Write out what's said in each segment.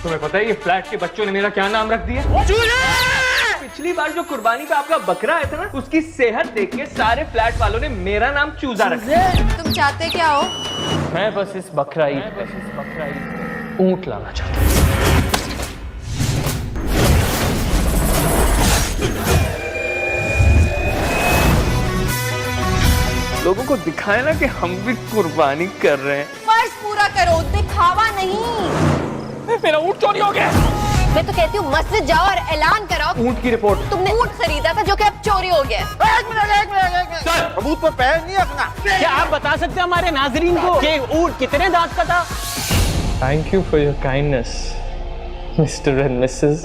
तुम्हें पता है ये फ्लैट के बच्चों ने मेरा क्या नाम रख दिया? पिछली बार जो कुर्बानी पे आपका बकरा आया था ना, उसकी सेहत देख के सारे फ्लैट वालों ने मेरा नाम चूजा रखा। तुम चाहते क्या हो? मैं बस इस बकरा ईद ऊंट लाना चाहता हूँ। लोगों को दिखाए ना कि हम भी कुर्बानी कर रहे हैं। फर्ज पूरा करो, दिखावा नहीं। मेरा ऊंट चोरी हो गया। मैं तो कहती हूँ मस्जिद जाओ और ऐलान कराओ। ऊंट की रिपोर्ट। तुमने ऊंट खरीदा था जो कि अब चोरी हो गया। एक मिनट सर, सबूत पर पैर नहीं रखना। क्या आप बता सकते हैं हमारे नाजरीन को कि ऊंट कितने दांत का था? Thank you for your kindness, Mr. and Mrs.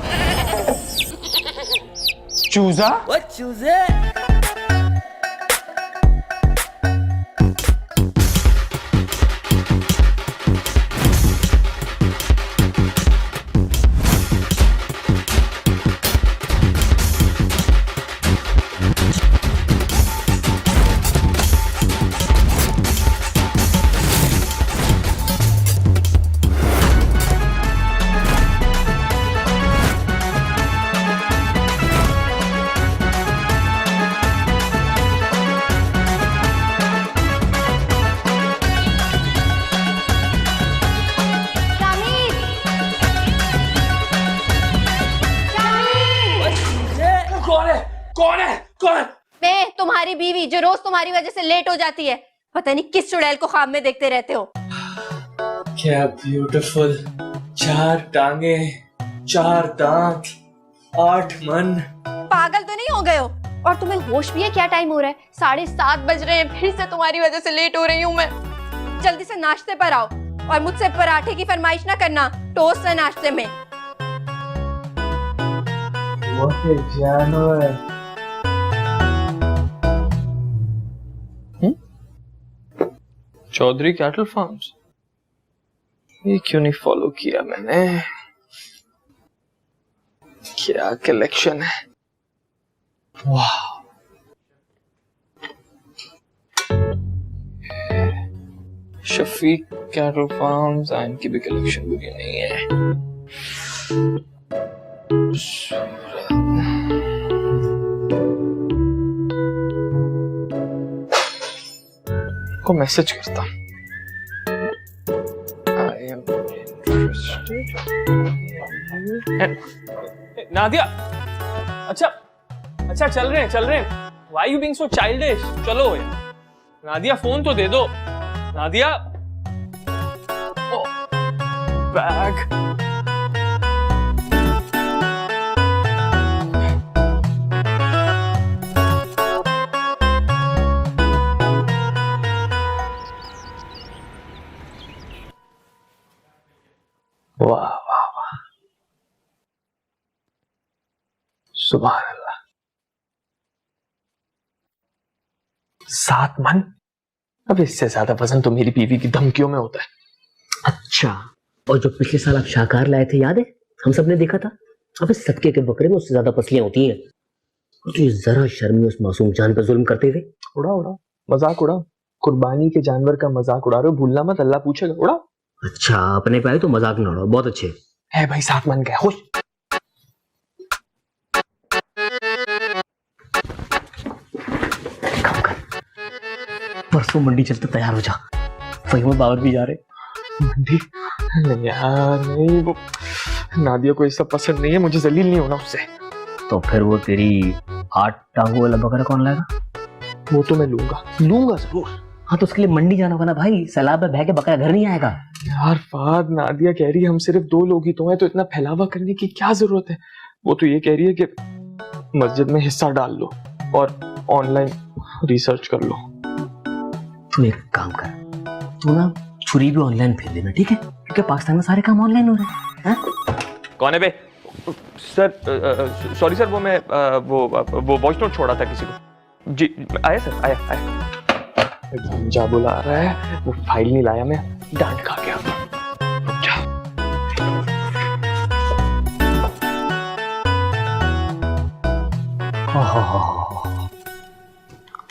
चूजा? What चूजे? कौन? मैं तुम्हारी बीवी जो रोज तुम्हारी वजह से लेट हो जाती है। पता नहीं किस चुड़ैल को ख्वाब में देखते रहते हो। क्या ब्यूटीफुल, 4 टांगे, 4 दांत, 8 मन। पागल तो नहीं हो गए हो? और तुम्हें होश भी है? क्या टाइम हो रहा है? 7:30 बज रहे हैं। फिर से तुम्हारी वजह से लेट हो रही हूँ मैं। जल्दी से नाश्ते पर आओ और मुझसे पराठे की फरमाइश ना करना। टोस्ट है नाश्ते में। जानवर। चौधरी कैटल फार्म्स, ये क्यों नहीं फॉलो किया मैंने? क्या कलेक्शन है, वाह। शफीक कैटल फार्म्स, इनकी भी कलेक्शन बुरी नहीं है। को मैसेज करता। I am interested in... Nadia, अच्छा चल रहे हैं। Why you being so childish? चलो यार, नादिया फोन तो दे दो। नादिया, बैग। वाह वाह वाह, सुभान अल्लाह। 7 मन। अब इससे ज्यादा वजन तो मेरी बीवी की धमकियों में होता है। अच्छा, और जो पिछले साल आप शाहकार लाए थे याद है? हम सब ने देखा था। अब इस सदके के बकरे में उससे ज्यादा पसलियां होती हैं। और तो ये जरा शर्म उस मासूम जान पर जुल्म करते हुए। उड़ा मजाक उड़ा। कुर्बानी के जानवर का मजाक उड़ा रहे हो, भूलना मत, अल्लाह पूछेगा। उड़ा। अच्छा, अपने पे आए तो मजाक न उड़ाओ। बहुत अच्छे है भाई, 7 मन गए। खुश। परसों मंडी चलते तैयार हो जा। फहीम बाबर भी जा रहे। मंडी? नहीं यार, नहीं, वो नादिया को ये सब पसंद नहीं है। मुझे जलील नहीं होना उससे। तो फिर वो तेरी 8 टांगों वाला बकरा कौन लाएगा? वो तो मैं लूंगा जरूर। हाँ, तो उसके लिए मंडी जाना होगा ना भाई। सैलाब में बह के बकरा घर नहीं आएगा। यार फाद, नादिया कह रही है हम सिर्फ 2 लोग ही तो हैं, तो इतना फैलावा करने की क्या जरूरत है? वो तो ये कह रही है कि मस्जिद में हिस्सा डाल लो और ऑनलाइन रिसर्च कर लो। तू एक काम कर, तू ना छुरी भी ऑनलाइन भेज देना, ठीक है? क्योंकि पाकिस्तान में सारे काम ऑनलाइन हो रहे हैं। कौन है बे? सर, सॉरी सर, वो मैं वो वॉइस नोट छोड़ा था किसी को। जी आया सर, आया। जा बुला रहा है, वो फाइल नहीं लाया, मैं डांट खा गया।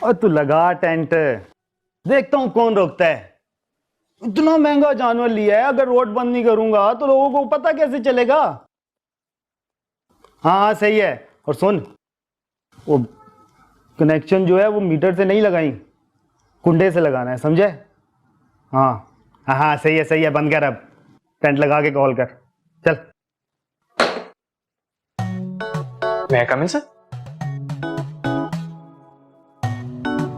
और तू लगा टेंट, देखता हूं कौन रोकता है। इतना महंगा जानवर लिया है, अगर रोड बंद नहीं करूंगा तो लोगों को पता कैसे चलेगा? हाँ हाँ सही है। और सुन, वो कनेक्शन जो है वो मीटर से नहीं लगाई, कुंडे से लगाना है, समझे? हाँ हाँ हाँ सही है, बंद कर, अब टेंट लगा के कॉल कर, चल। मैं कम इन सर?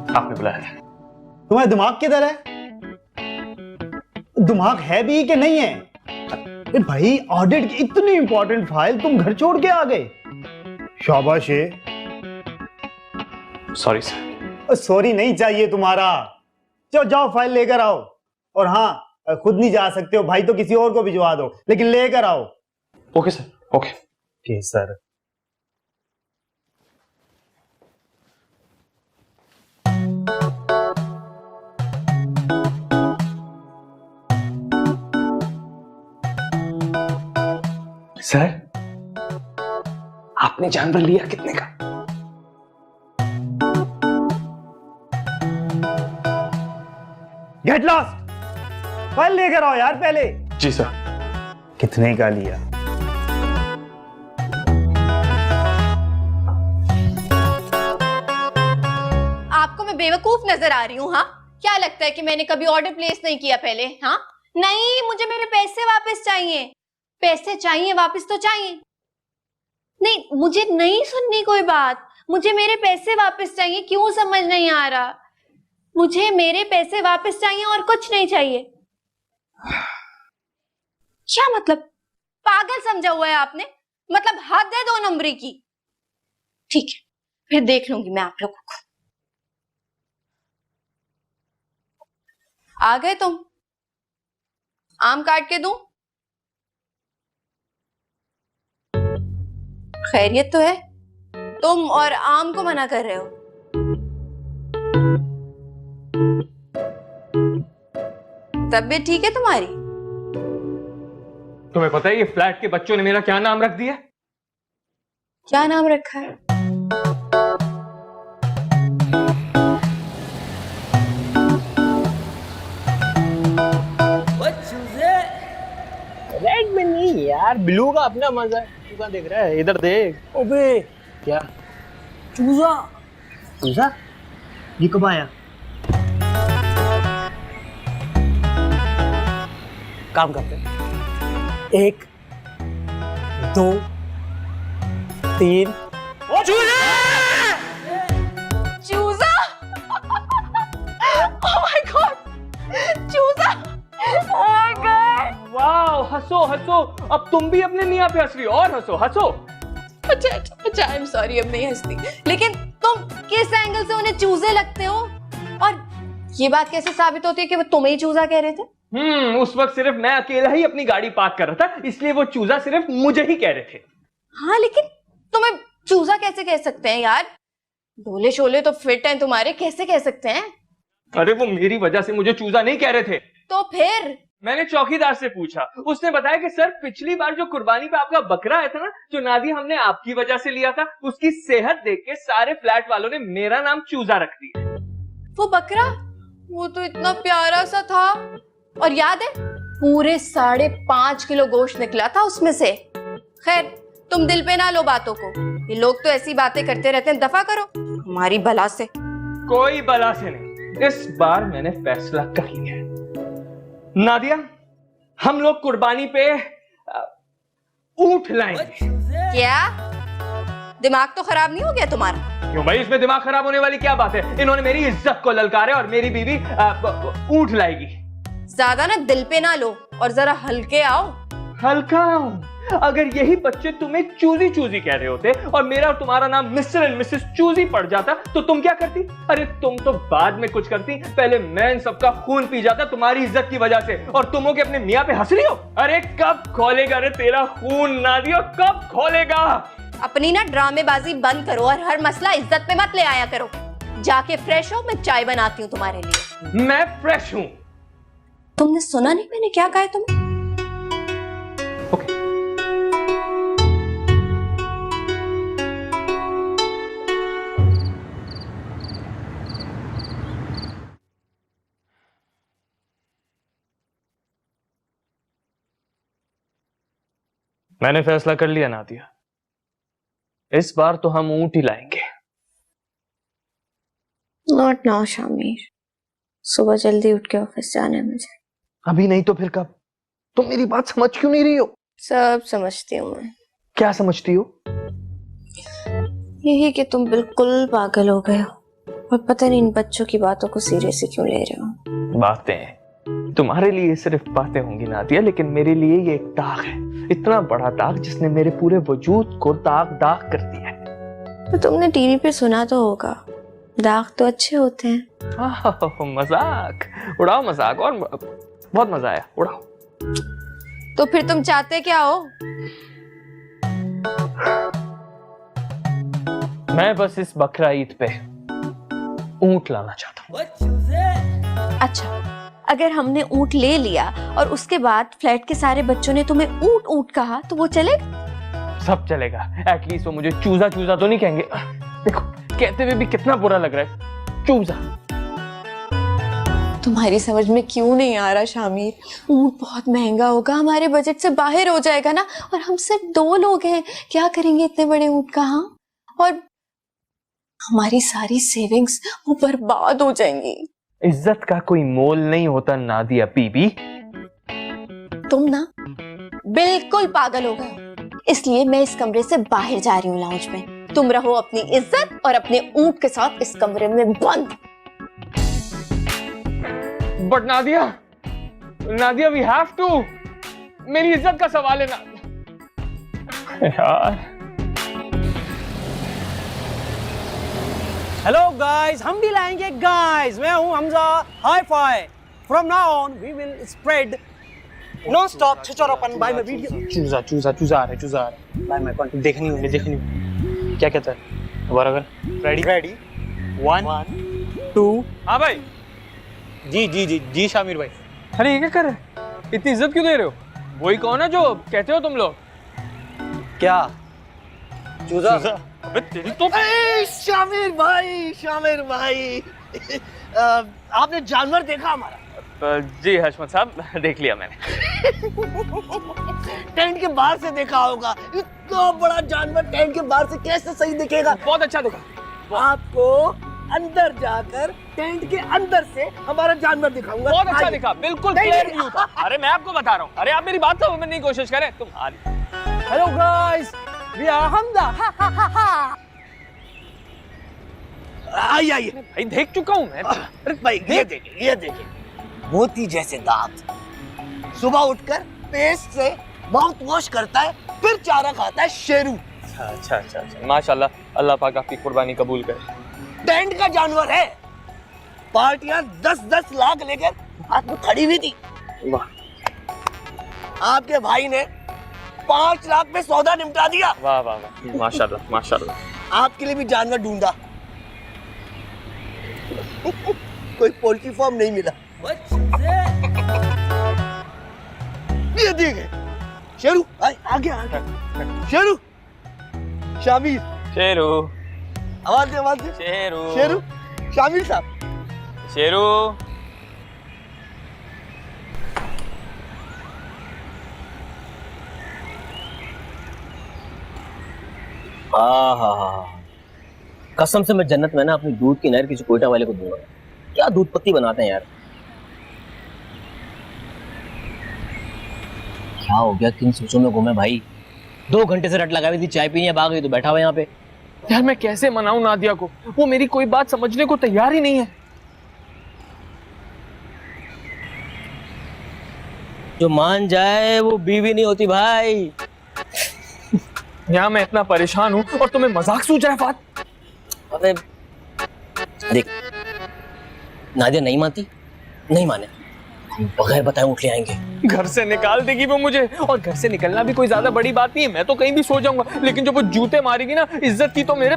आपने बुलाया था? तुम्हारा दिमाग किधर है? दिमाग है भी कि नहीं है? अरे भाई, ऑडिट की इतनी इंपॉर्टेंट फाइल तुम घर छोड़ के आ गए। शाबाश है। Sorry sir. सॉरी नहीं चाहिए तुम्हारा। चलो जाओ फाइल लेकर आओ। और हाँ, खुद नहीं जा सकते हो भाई तो किसी और को भिजवा दो, लेकिन लेकर आओ। Okay sir, okay sir. Sir, आपने जानवर लिया कितने का? गेट लॉस्ट, फाइल लेकर आओ यार पहले। जी सर। कितने का लिया? आपको मैं बेवकूफ नजर आ रही हूँ? हाँ, क्या लगता है कि मैंने कभी ऑर्डर प्लेस नहीं किया पहले? हाँ नहीं, मुझे मेरे पैसे वापस चाहिए। पैसे चाहिए, वापस तो चाहिए। नहीं, मुझे नहीं सुननी कोई बात, मुझे मेरे पैसे वापस चाहिए। क्यों समझ नहीं आ रहा? मुझे मेरे पैसे वापस चाहिए और कुछ नहीं चाहिए। क्या मतलब? पागल समझा हुआ है आपने? मतलब हद है 2 नंबरी की। ठीक है, फिर देख लूंगी मैं आप लोगों को। आ गए तुम? आम काट के दूं? खैरियत तो है? तुम और आम को मना कर रहे हो? तबीयत ठीक है तुम्हारी? तुम्हें पता है ये फ्लैट के बच्चों ने मेरा क्या नाम रख दिया? क्या नाम रखा है? रेड में नहीं यार, ब्लू का अपना मजा है। तू कहाँ देख रहा है? इधर देख। अबे क्या? चूजा, चूजा ये कब आया? काम करते हैं। 1 2 3। चूजा! Oh my God! चूजा! Oh my God! वाह, हंसो हंसो, अब तुम भी अपने मियाँ पे हंस रही हो, और हंसो हंसो। अच्छा, आई एम सॉरी, अब नहीं हंसती। लेकिन तुम किस एंगल से उन्हें चूजे लगते हो? और ये बात कैसे साबित होती है कि वो तुम्हें ही चूजा कह रहे थे? उस वक्त सिर्फ मैं अकेला ही अपनी गाड़ी पार्क कर रहा था, इसलिए वो चूजा सिर्फ मुझे ही कह रहे थे। हाँ, लेकिन तुम्हें चूजा कैसे कह सकते हैं यार? डोले शोले तो फिट हैं तुम्हारे, कैसे कह सकते हैं? अरे वो मेरी वजह से मुझे चूजा नहीं कह रहे थे। तो फिर? मैंने चौकीदार से पूछा, उसने बताया कि सर पिछली बार जो कुर्बानी पे आपका बकरा आया था ना, जो नादिया हमने आपकी वजह से लिया था, उसकी सेहत देख के सारे फ्लैट वालों ने मेरा नाम चूजा रख दिया। वो बकरा, वो तो इतना प्यारा सा था। और याद है, पूरे 5.5 किलो गोश्त निकला था उसमें से। खैर, तुम दिल पे ना लो बातों को, ये लोग तो ऐसी बातें करते रहते हैं, दफा करो हमारी बला से। कोई बला से नहीं, इस बार मैंने फैसला कर लिया है। नादिया, हम लोग कुर्बानी पे ऊंट लाएंगे। क्या दिमाग तो खराब नहीं हो गया तुम्हारा? क्यों भाई, इसमें दिमाग खराब होने वाली क्या बात है? इन्होंने मेरी इज्जत को ललकारा और मेरी बीवी ऊंट लाएगी। ज्यादा ना दिल पे ना लो और जरा हल्के आओ। हल्का हूं? अगर यही बच्चे तुम्हें चूजी चूजी कह रहे होते और मेरा और तुम्हारा नाम मिस्टर एंड मिसेस चूजी पड़ जाता तो तुम क्या करती? अरे तुम तो बाद में कुछ करती, पहले मैं इन सबका खून पी जाता तुम्हारी इज्जत की वजह से, और तुम हो के अपने मियाँ पे हंस रही हो। अरे कब खोलेगा रे तेरा खून नादिया, कब खोलेगा? अपनी ना ड्रामेबाजी बंद करो और हर मसला इज्जत पे मत ले आया करो। जाके फ्रेश हो, मैं चाय बनाती हूँ तुम्हारे लिए। मैं फ्रेश हूँ। तुमने सुना नहीं मैंने क्या कहा तुम्हें? ओके। मैंने फैसला कर लिया नादिया, इस बार तो हम ऊंट ही लाएंगे। नॉट नाउ शामिर, सुबह जल्दी उठ के ऑफिस जाना है मुझे। अभी नहीं तो फिर कब? तुम मेरी बात समझ क्यों नहीं रही हो? सब समझती हूँ मैं। क्या समझती हो? यही कि तुम बिल्कुल पागल हो गए हो और पता नहीं इन बच्चों की बातों को सीरियसली क्यों ले रहे हो। बातें तुम्हारे लिए सिर्फ बातें होंगी नादिया, लेकिन मेरे लिए ये एक दाग है, इतना बड़ा दाग जिसने मेरे पूरे वजूद को दाग दाग कर दिया है। तो तुमने टीवी पे सुना तो होगा, दाग तो अच्छे होते हैं। मजाक उड़ाओ, मजाक, और बहुत मजा आया, उड़ाओ। तो फिर तुम चाहते क्या हो? मैं बस इस बकरा ईद पे ऊंट लाना चाहता हूँ। अच्छा, अगर हमने ऊंट ले लिया और उसके बाद फ्लैट के सारे बच्चों ने तुम्हें ऊंट ऊंट कहा तो वो चलेगा? सब चलेगा, एटलीस्ट वो मुझे चूजा चूजा तो नहीं कहेंगे। देखो कहते हुए भी कितना बुरा लग रहा है, चूजा। तुम्हारी समझ में क्यों नहीं आ रहा शामिर? ऊंट बहुत महंगा होगा, हमारे बजट से बाहर हो जाएगा ना, और हम सिर्फ 2 लोग हैं, क्या करेंगे इतने बड़े ऊंट का? हाँ, और हमारी सारी सेविंग्स वो बर्बाद हो जाएंगी। इज्जत का कोई मोल नहीं होता नादिया बीबी। तुम ना बिल्कुल पागल हो गए हो, इसलिए मैं इस कमरे से बाहर जा रही हूँ लाउंज में। तुम रहो अपनी इज्जत और अपने ऊंट के साथ इस कमरे में बंद। But Nadia, Nadia we have to, मेरी इज्जत का सवाल है ना यार। हेलो गाइस, हम भी लाएंगे गाइस। मैं हूं Hamza hi fi. From now on we will spread non stop छिछोरापन बाय माय वीडियो। चूजा चूजा चूजा आ रहा है बाय माय कंटेंट। देखनी होगी क्या कहता है दोबारा कर। रेडी 1 2। हाँ भाई। जी शामिर भाई। अरे ये क्या कर रहे हैं? इतनी इज्जत क्यों दे रहे हो? वही कौन है जो कहते हो तुम लोग? क्या चूजा? अबे तेरी तो। शामिर भाई आपने जानवर देखा हमारा? जी हशमत साहब, देख लिया मैंने। टेंट के बाहर से देखा होगा, इतना बड़ा जानवर टेंट के बाहर से कैसे सही दिखेगा? बहुत अच्छा देखा। आपको अंदर जाकर टेंट के अंदर से हमारा जानवर दिखाऊंगा। बहुत अच्छा दिखा, बिल्कुल क्लियर व्यू था। अरे मैं आपको बता रहा हूँ, अरे आप मेरी बात समझने की कोशिश करें। तुम hello guys, we are Hamza. आइए भाई, देख चुका हूँ मैं। अरे भाई ये देखिए मोती जैसे दांत। सुबह उठकर पेस्ट से माउथ वॉश करता है, फिर चारा खाता है शेरू। अच्छा, माशाल्लाह, अल्लाह पाक आपकी कुर्बानी कबूल करे। टेंट का जानवर है। पार्टियां 10-10 लाख लेकर हाथ में खड़ी हुई थी। वाह। आपके भाई ने 5 लाख में सौदा निपटा दिया। वाह वाह वाह, माशाल्लाह। आपके लिए भी जानवर ढूंढा, कोई पोल्ट्री फार्म नहीं मिला। ये देखिए शेरू, आगे शेरू, शामिर, शेरू, आवाज दे शेरू, शामिर साहब, शेरू। कसम से मैं जन्नत में ना अपनी दूध की नहर किसी कोयटा वाले को दूंगा। क्या दूध पत्ती बनाते हैं यार। क्या हो गया, किन सोचों में घूमे भाई? 2 घंटे से रट लगा हुई थी, चाय पीने अब आ गई तो बैठा हुआ यहाँ पे। यार मैं कैसे मनाऊं नादिया को, वो मेरी कोई बात समझने को तैयार ही नहीं है। जो मान जाए वो बीवी नहीं होती भाई। यहाँ मैं इतना परेशान हूँ और तुम्हें मजाक सूझ रहा है फात? अरे देख, नादिया नहीं मानती, नहीं माने, बगैर बताए उठ ले आएंगे। घर से निकाल देगी वो मुझे, और घर से निकलना भी कोई ज्यादा बड़ी बात नहीं है, मैं तो कहीं भी सो जाऊंगा, लेकिन जब वो जूते मारेगी ना इज्जत की तो मेरे।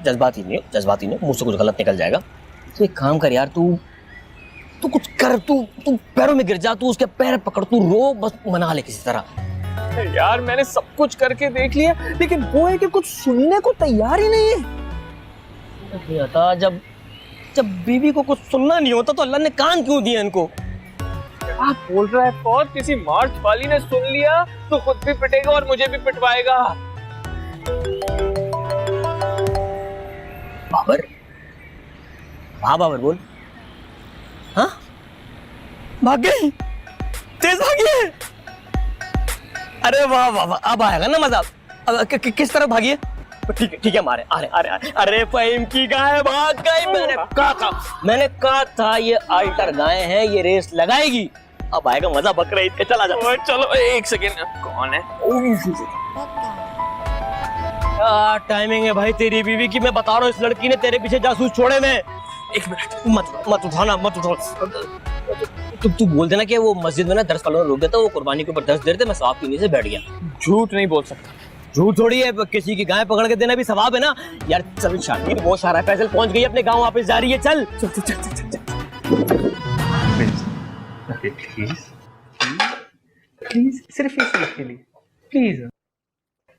जज्बाती नहीं, मुंह से कुछ गलत निकल जाएगा। तो एक काम कर यार, तू कुछ कर, तू पैरों में गिर जा, तू उसके पैर पकड़, तू रो, बस मना ले किसी तरह। यार मैंने सब कुछ करके देख लिया, लेकिन वो है कि कुछ सुनने को तैयार ही नहीं है। नहीं आता, जब बीवी को कुछ सुनना नहीं होता तो अल्लाह ने कान क्यों दिए इनको? क्या बोल रहा है फौज? किसी मार्च वाली ने सुन लिया तो खुद भी पिटेगा और मुझे भी पिटवाएगा। बाबर, हाँ बाबर बोल। हाँ भाग गई, तेज भागी है। अरे वाह वाह वाह, अब आएगा ना मजा। अब किस तरफ भागी है? ठीक है मारे, अरे फहीम की गाय भाग गई। मैंने कहा था ये अल्टर गाय है, ये रेस लगाएगी। अब आएगा मजा, बकरा ईद के। चला जा। चलो एक सेकेंड, कौन है? क्या टाइमिंग है भाई तेरी बीवी की। मैं बता रहा हूँ, इस लड़की ने तेरे पीछे जासूस छोड़े में। एक मिनट, मत उठाओ। तू बोल देना कि वो मस्जिद में ना दर्स वालों ने रोक दिया था, वो कुर्बानी के ऊपर दर्स दे रहे थे, मैं शराब पीने से बैठ गया। झूठ नहीं बोल सकता। झूठ थोड़ी है, किसी की गाय पकड़ के देना भी सवाब है ना यार। चल शाकिर, वो सारा फैसल पहुंच गई अपने गांव, वापस जा रही है। चल प्लीज सिर्फ इस एक के लिए प्लीज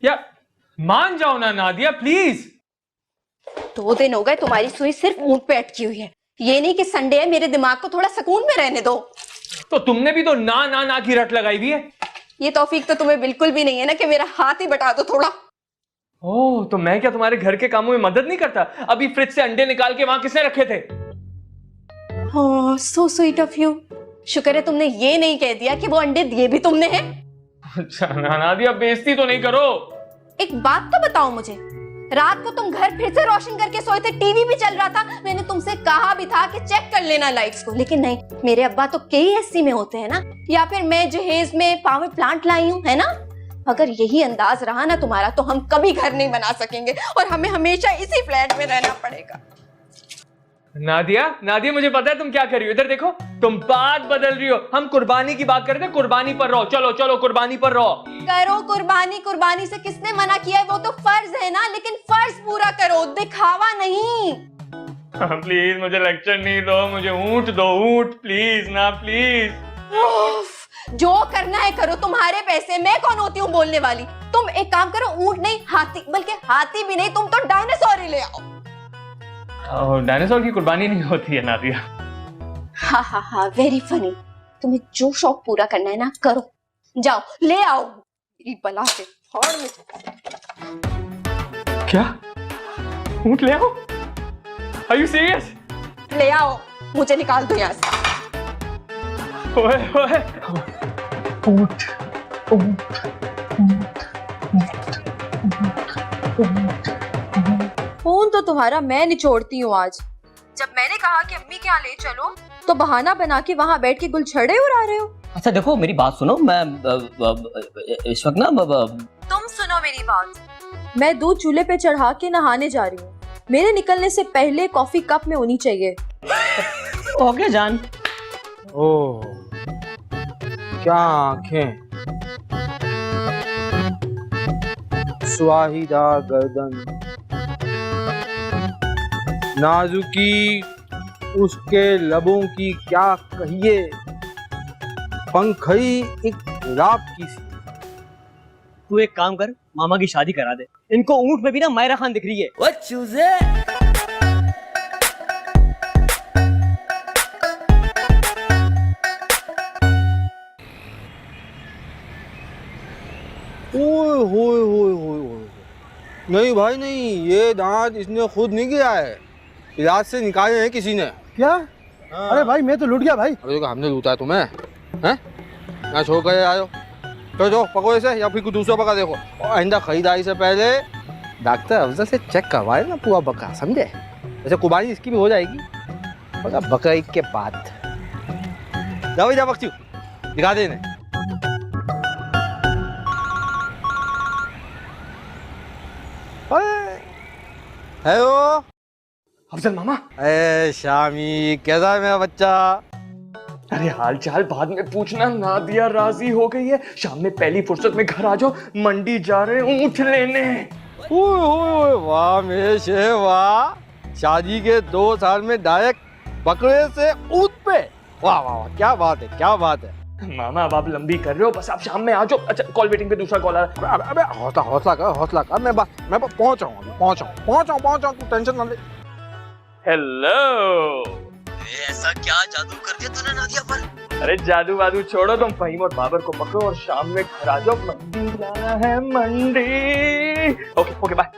यार, मान जाओ ना नादिया प्लीज। 2 दिन हो गए तुम्हारी सुई सिर्फ ऊंट पे अटकी हुई है। ये नहीं कि संडे है, मेरे दिमाग को थोड़ा सुकून में रहने दो। तो तुमने भी तो ना की रट लगाई हुई है। ये तौफीक तो तुम्हें बिल्कुल भी नहीं है ना कि मेरा हाथ ही बटा दो थोड़ा। ओह, तो मैं क्या तुम्हारे घर के कामों में मदद नहीं करता? अभी फ्रिज से अंडे निकाल के वहां किसने रखे थे? ओह, सो स्वीट ऑफ यू। शुक्र है तुमने ये नहीं कह दिया कि वो अंडे दिए भी तुमने हैं। अच्छा नादिया, बेइज्जती तो नहीं करो। एक बात तो बताओ मुझे, रात को तुम घर फिर से रोशन करके सोए थे, टीवी भी चल रहा था, मैंने तुमसे कहा भी था कि चेक कर लेना लाइट्स को, लेकिन नहीं। मेरे अब्बा तो KSC में होते हैं ना, या फिर मैं जहेज में पावर प्लांट लाई हूँ, है ना। अगर यही अंदाज रहा ना तुम्हारा तो हम कभी घर नहीं बना सकेंगे और हमें हमेशा इसी फ्लैट में रहना पड़ेगा। नादिया मुझे पता है तुम क्या कर रही हो। इधर देखो, तुम बात बदल रही हो। हम कुर्बानी की बात करते, कुर्बानी पर रहो। चलो कुर्बानी पर रहो। करो कुर्बानी से किसने मना किया है? वो तो फर्ज है ना, लेकिन फर्ज पूरा करो, दिखावा नहीं। प्लीज मुझे लेक्चर नहीं दो, मुझे ऊंट दो, ऊंट प्लीज ना, प्लीज। जो करना है करो, तुम्हारे पैसे, मैं कौन होती हूँ बोलने वाली। तुम एक काम करो, ऊंट नहीं हाथी, बल्कि हाथी भी नहीं, तुम तो डायनासोर ही ले आओ। डायनासोर की कुर्बानी नहीं होती है नादिया। हाँ, वेरी फनी। तुम्हें जो शौक पूरा करना है ना करो, जाओ ले आओ। मेरी बला से फाड़ में। क्या? ऊंट ले आओ? Are you serious? ले आओ, मुझे निकाल दो यहाँ से। ओए ऊंट। फोन तो तुम्हारा मैं निचोड़ती हूँ आज। जब मैंने कहा कि अम्मी के यहाँ ले चलो तो बहाना बना के वहाँ बैठ के गुलछड़े उड़ा रहे हो। अच्छा देखो, मेरी बात सुनो। मैं इस वक्त ना तुम सुनो मेरी बात। मैं दूध चूल्हे पे चढ़ा के नहाने जा रही हूँ। मेरे निकलने से पहले कॉफी कप में होनी चाहिए। ओके जान। ओह क्या आंखें, सुवाहिदा गर्दन, नाजुकी उसके लबों की क्या कहिए, पंखड़ी एक गुलाब की सी। तू एक काम कर, मामा की शादी करा दे। इनको ऊंट में भी ना मायरा खान दिख रही है। वो चूजे। ओए होए होए होए होए, नहीं भाई नहीं, ये दांत इसने खुद नहीं किया है, इलाज से निकाले हैं किसी ने। क्या? अरे भाई मैं तो लूट गया भाई। अरे तो हमने लूटा है तुम्हें, हैं? यहाँ छोड़ कर आयो। तो पको ऐसे, या फिर कुछ दूसरा बका देखो। और आइंदा खरीदारी से पहले डॉक्टर अफजल से चेक करवाए ना पूरा बका, समझे? ऐसे कुर्बानी इसकी भी हो जाएगी, मगर बकरा ईद के बाद। जाओ जा बख्शी, दिखा दे इन्हें। हेलो अफजल मामा। ए शामी, कैसा है मेरा बच्चा? अरे हाल चाल बाद में पूछना। नादिया राजी हो गई है, शाम में पहली फुर्सत में घर आ जाओ, मंडी जा रहे हैं ऊँट लेने। ओए वाह मेरे शेर वाह, शादी के 2 साल में डायरेक्ट बकरे से ऊँट पे। वाह वाह वाह, क्या बात है, क्या बात है। मामा अब आप लंबी कर रहे हो, बस आप शाम में आ जाओ। अच्छा कॉल वेटिंग पे दूसरा कॉल आ रहा है। अबे हौसला कर। मैं पहुंच रहा हूँ, तू टेंशन ना ले। हेलो। ऐसा क्या जादू कर दिया तूने नादिया पर? अरे जादू वादू छोड़ो, तुम फहीम और बाबर को पकड़ो और शाम में घर आ जाओ, मंडी जाना है मंडी। Okay okay bye.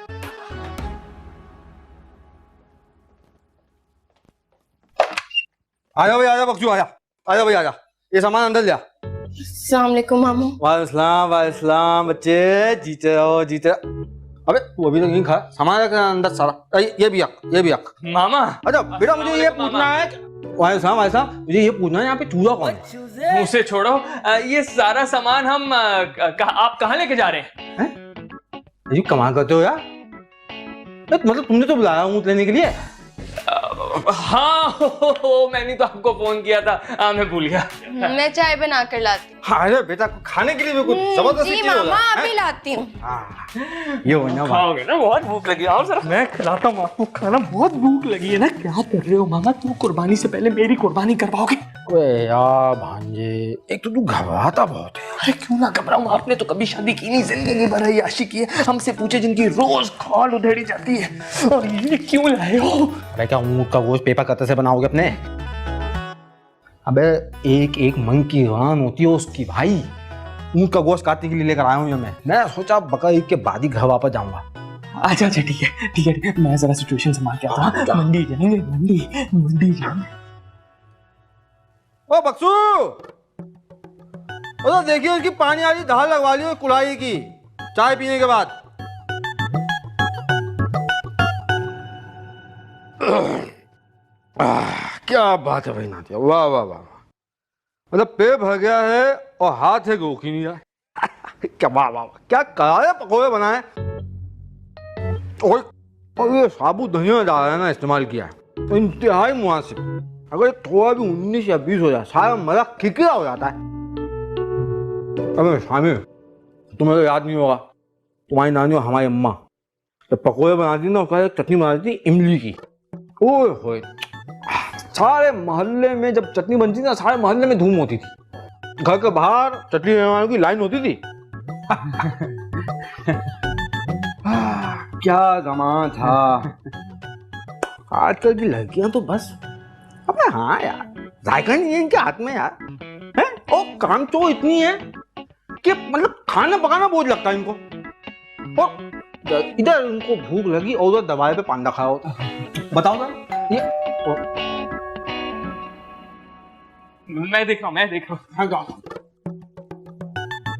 आजा भाई, आजा बक्सू, आजा आजा भाई, आजा। ये सामान अंदर ले आ। अस्सलाम वालेकुम मामू। वालेकुम बच्चे, जीते रहो जीते रहो। अबे तू अभी तक नहीं खा, सामान रख अंदर सारा। ये भी रख। मामा अच्छा बेटा, मुझे ये पूछना है, वालेकुम, मुझे ये पूछना है यहाँ पे चूजा कौन है? मुझसे छोड़ो, ये सारा सामान हम आप कहाँ लेके जा रहे हैं? ये कमाल करते हो यार। मतलब तुमने तो बुलाया ऊँट लेने के लिए? हाँ मैंने तो आपको फोन किया था, मैं भूल गया। मैं चाय बना कर लाती हूँ। हाँ, अरे बेटा खाने के लिए भी कुछ जबरदस्ती जी चीज़ हो मामा, रहा है? अभी लाती हूँ। ये हो ना, खाओगे ना, बहुत भूख लगी है। और सर मैं खिलाता हूँ आपको खाना, बहुत भूख लगी है ना। क्या कर रहे हो मामा, तू कुर्बानी से पहले मेरी कुर्बानी करवाओगे? ओए यार भांजे, एक तो तू घबराता बहुत है। अरे क्यों ना घबराऊं, आपने तो कभी शादी की नहीं, जिंदगी भर याशी की है। हमसे पूछे जिनकी रोज खाल उधेड़ी जाती है, और ये क्यों लाए हो? अरे क्या ऊँट का गोश्त पेपर कत्ते से बनाओगे अपने? अबे एक एक मन की रान होती है उसकी भाई। ऊँट का गोश्त काटने के लिए लेकर आया हूँ मैं सोचा बकरा ईद के बाद ही घर वापस जाऊंगा। अच्छा ठीक है, मैं जरा सिचुएशन संभाल के आता हूँ। मंडी जाएंगे, मंडी जाएंगे। ओ बक्सू, तो देखिए उसकी पानी वाली धार लगवा ली कुड़ाई की, चाय पीने के बाद। क्या बात है भाई नातिया, वाह वाह वाह। मतलब पेट भर गया है और हाथ है रोक ही नहीं रहा। क्या वाह वाह, क्या करारे पकौड़े बनाए। और ये साबुत धनिया डाला है ना, इस्तेमाल किया है तो इंतहाई मुनासिब। अगर थोड़ा भी 19 या 20 हो जाए, सारा मजा खिकरा हो जाता है। अबे शामिर, तुम्हें तो याद नहीं होगा, तुम्हारी नानी और हमारी अम्मा जब पकौड़े बनाती ना, उसका एक चटनी बनाती थी इमली की। ओए होए, सारे मोहल्ले में जब चटनी बनती थी ना, सारे मोहल्ले में धूम होती थी। घर के बाहर चटनी बनाने वालों की लाइन होती थी। क्या जमाना था। आजकल की लड़कियां तो बस, अबे हाँ यार, जायका नहीं है इनके हाथ में यार, है? और काम तो इतनी है कि मतलब खाना पकाना बोझ लगता है इनको। और इधर इनको भूख लगी और उधर दवाई पे पांडा खाया होता। बताओ ना ये। मैं देख रहा हूँ। हाँ जाओ।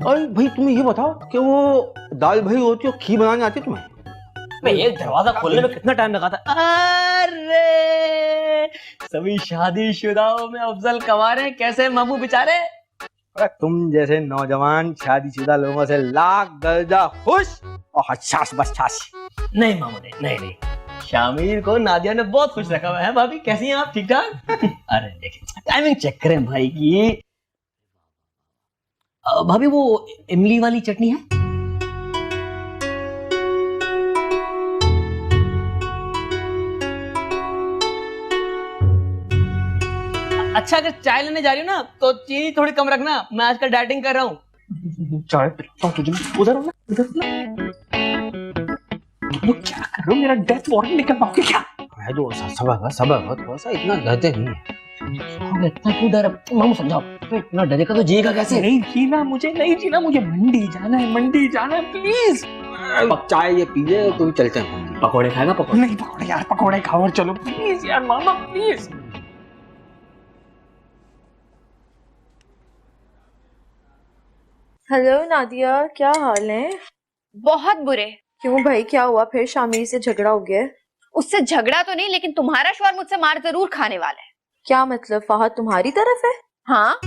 अरे भाई तुम्हें ये बताओ कि वो दाल भाई होती है, खीर बनाने आती है तुम्हें? ये दरवाजा खोलने में कितना टाइम लगा था? अरे सभी शादीशुदाओं में अफजल कमा रहे हैं, कैसे मामू बेचारे? अरे तुम जैसे नौजवान शादीशुदा लोगों से लाख दर्जा खुश और हसास बसास। नहीं मामू नहीं, शामिर को नादिया ने बहुत खुश रखा हुआ है। भाभी कैसी हैं आप, ठीक ठाक? अरे देखिए टाइमिंग चेक करें भाई की। भाभी वो इमली वाली चटनी है? अच्छा अगर चाय लेने जा रही हो ना तो चीनी थोड़ी कम रखना, मैं आजकल डाइटिंग कर रहा हूँ। चाय पिलाता हूँ तुझे, उधर हो ना। वो क्या कर रहे हो, मेरा डेथ वारंट निकलवाओगे क्या? तो सबर थोड़ा सा, इतना डरते नहीं है। इतना क्यों डर? मामू समझाओ, तो इतना डरेगा तो जिएगा कैसे? नहीं जीना मुझे मंडी जाना है प्लीज। अब चाय ये पी ले तो चलते हैं। पकोड़े खाएगा? पकोड़े नहीं पकौड़े यार, पकौड़े खाओ और चलो प्लीज यार मामा प्लीज। हेलो नादिया, क्या हाल है? बहुत बुरे। क्यों भाई, क्या हुआ फिर? शामिर से झगड़ा हो गया है? उससे झगड़ा तो नहीं, लेकिन तुम्हारा शौहर मुझसे मार जरूर खाने वाला है। क्या मतलब, फहद तुम्हारी तरफ है? हाँ,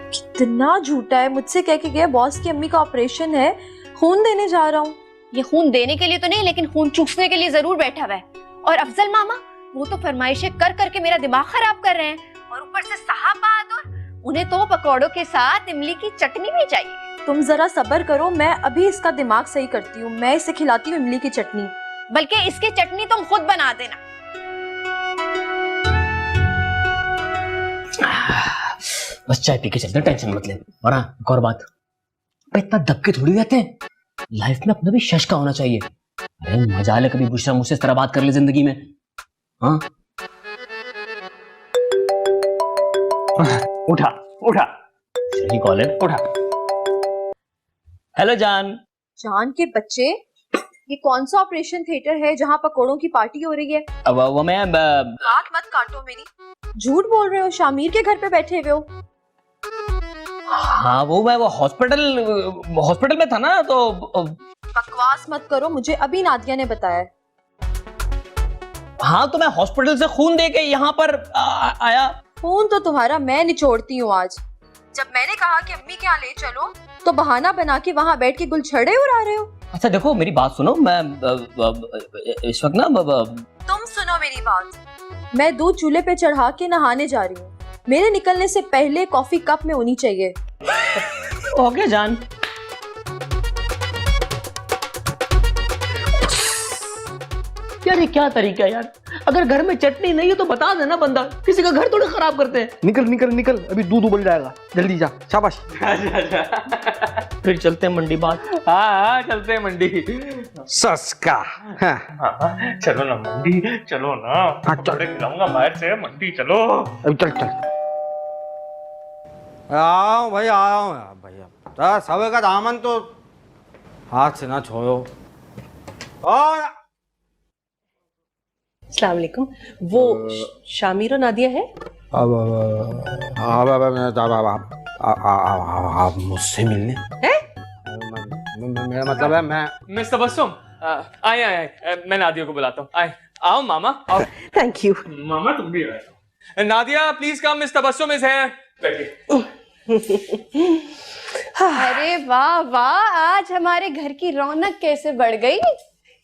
कितना झूठा है। मुझसे कह के गया बॉस की अम्मी का ऑपरेशन है, खून देने जा रहा हूँ। ये खून देने के लिए तो नहीं, लेकिन खून चूसने के लिए जरूर बैठा हुआ है। और अफजल मामा, वो तो फरमाइशें कर करके मेरा दिमाग खराब कर रहे हैं, और ऊपर से साहब बहादुर, उन्हें तो पकौड़ों के साथ इमली की चटनी भी चाहिए। तुम जरा सब्र करो, मैं अभी इसका दिमाग सही करती हूँ। मैं इसे खिलाती हूँ इमली की चटनी। बल्कि इसकी चटनी तुम खुद बना देना। बस चाय पी के चलते हैं, टेंशन मत ले। और हाँ, एक और बात, इतना दबके थोड़ी रहते हैं, लाइफ में अपना भी शश का होना चाहिए। अरे मजा ले कभी बुशरा मुझसे इस तरह बात कर ले जिंदगी में। हाँ उठा उठा सही कॉल है। उठा। हेलो जान। जान के बच्चे, ये कौन सा ऑपरेशन थिएटर है जहाँ पकोड़ों की पार्टी हो रही है? अब वो मैं बात मत काटो मेरी, झूठ बोल रहे हो, शामिर के घर पे बैठे हुए हो। हाँ वो मैं वो हॉस्पिटल में था ना, तो बकवास मत करो, मुझे अभी नादिया ने बताया। हाँ तो मैं हॉस्पिटल से खून दे के यहाँ पर आया। खून तो तुम्हारा मैं निचोड़ती हूँ आज। जब मैंने कहा कि अम्मी के यहाँ ले चलो तो बहाना बना के वहाँ बैठ के गुलछड़े उड़ा रहे हो। अच्छा देखो मेरी बात सुनो, मैं इस वक्त ना तुम सुनो मेरी बात, मैं दूध चूल्हे पे चढ़ा के नहाने जा रही हूँ। मेरे निकलने से पहले कॉफी कप में होनी चाहिए। ओके जान। यार ये क्या तरीका है यार, अगर घर में चटनी नहीं है तो बता देना, बंदा किसी का घर थोड़ा खराब करते हैं। निकल निकल निकल, अभी दूध उबल जाएगा, जल्दी जा। शाबाश। फिर चलते हैं मंडी बात। हाँ चलते हैं मंडी। सस्का। हाँ। चलो ना मंडी, चलो ना। कपड़े खिलाऊंगा बाहर से, मंडी चलो। अभी चल चल। आओ भाई, आओ भैया, सब का दामन तो हाथ से ना छोड़ो। और अस्सलाम वालेकुम। वो शामिर और नादिया है? आप मुझसे मिलने मेरा मतलब है मैं मिस तबस्सुम, आए आए आए, मैं नादिया को बुलाता हूँ। आए, आओ मामा आओ। Thank you. मामा तुम भी आए। Nadia please come, miss Tabassum is here. अरे वाह वाह, आज हमारे घर की रौनक कैसे बढ़ गई।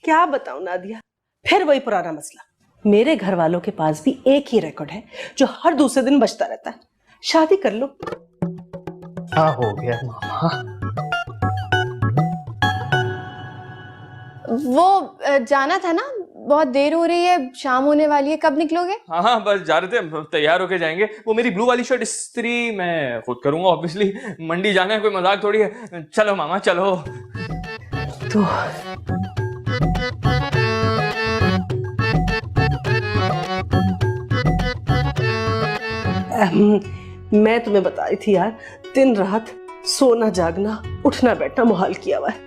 क्या बताऊं नादिया, फिर वही पुराना मसला। मेरे घर वालों के पास भी एक ही रिकॉर्ड है जो हर दूसरे दिन बजता रहता है। शादी कर लो। क्या हो गया मामा? वो जाना था ना, बहुत देर हो रही है, शाम होने वाली है, कब निकलोगे? हाँ हाँ बस जा रहे थे, तैयार होके जाएंगे। वो मेरी ब्लू वाली शर्ट इस्त्री मैं खुद करूंगा ऑब्वियसली, मंडी जाना है, कोई मजाक थोड़ी है। चलो मामा चलो। तो मैं तुम्हें बता रही थी यार, दिन रात सोना जागना उठना बैठना मुहाल किया हुआ है।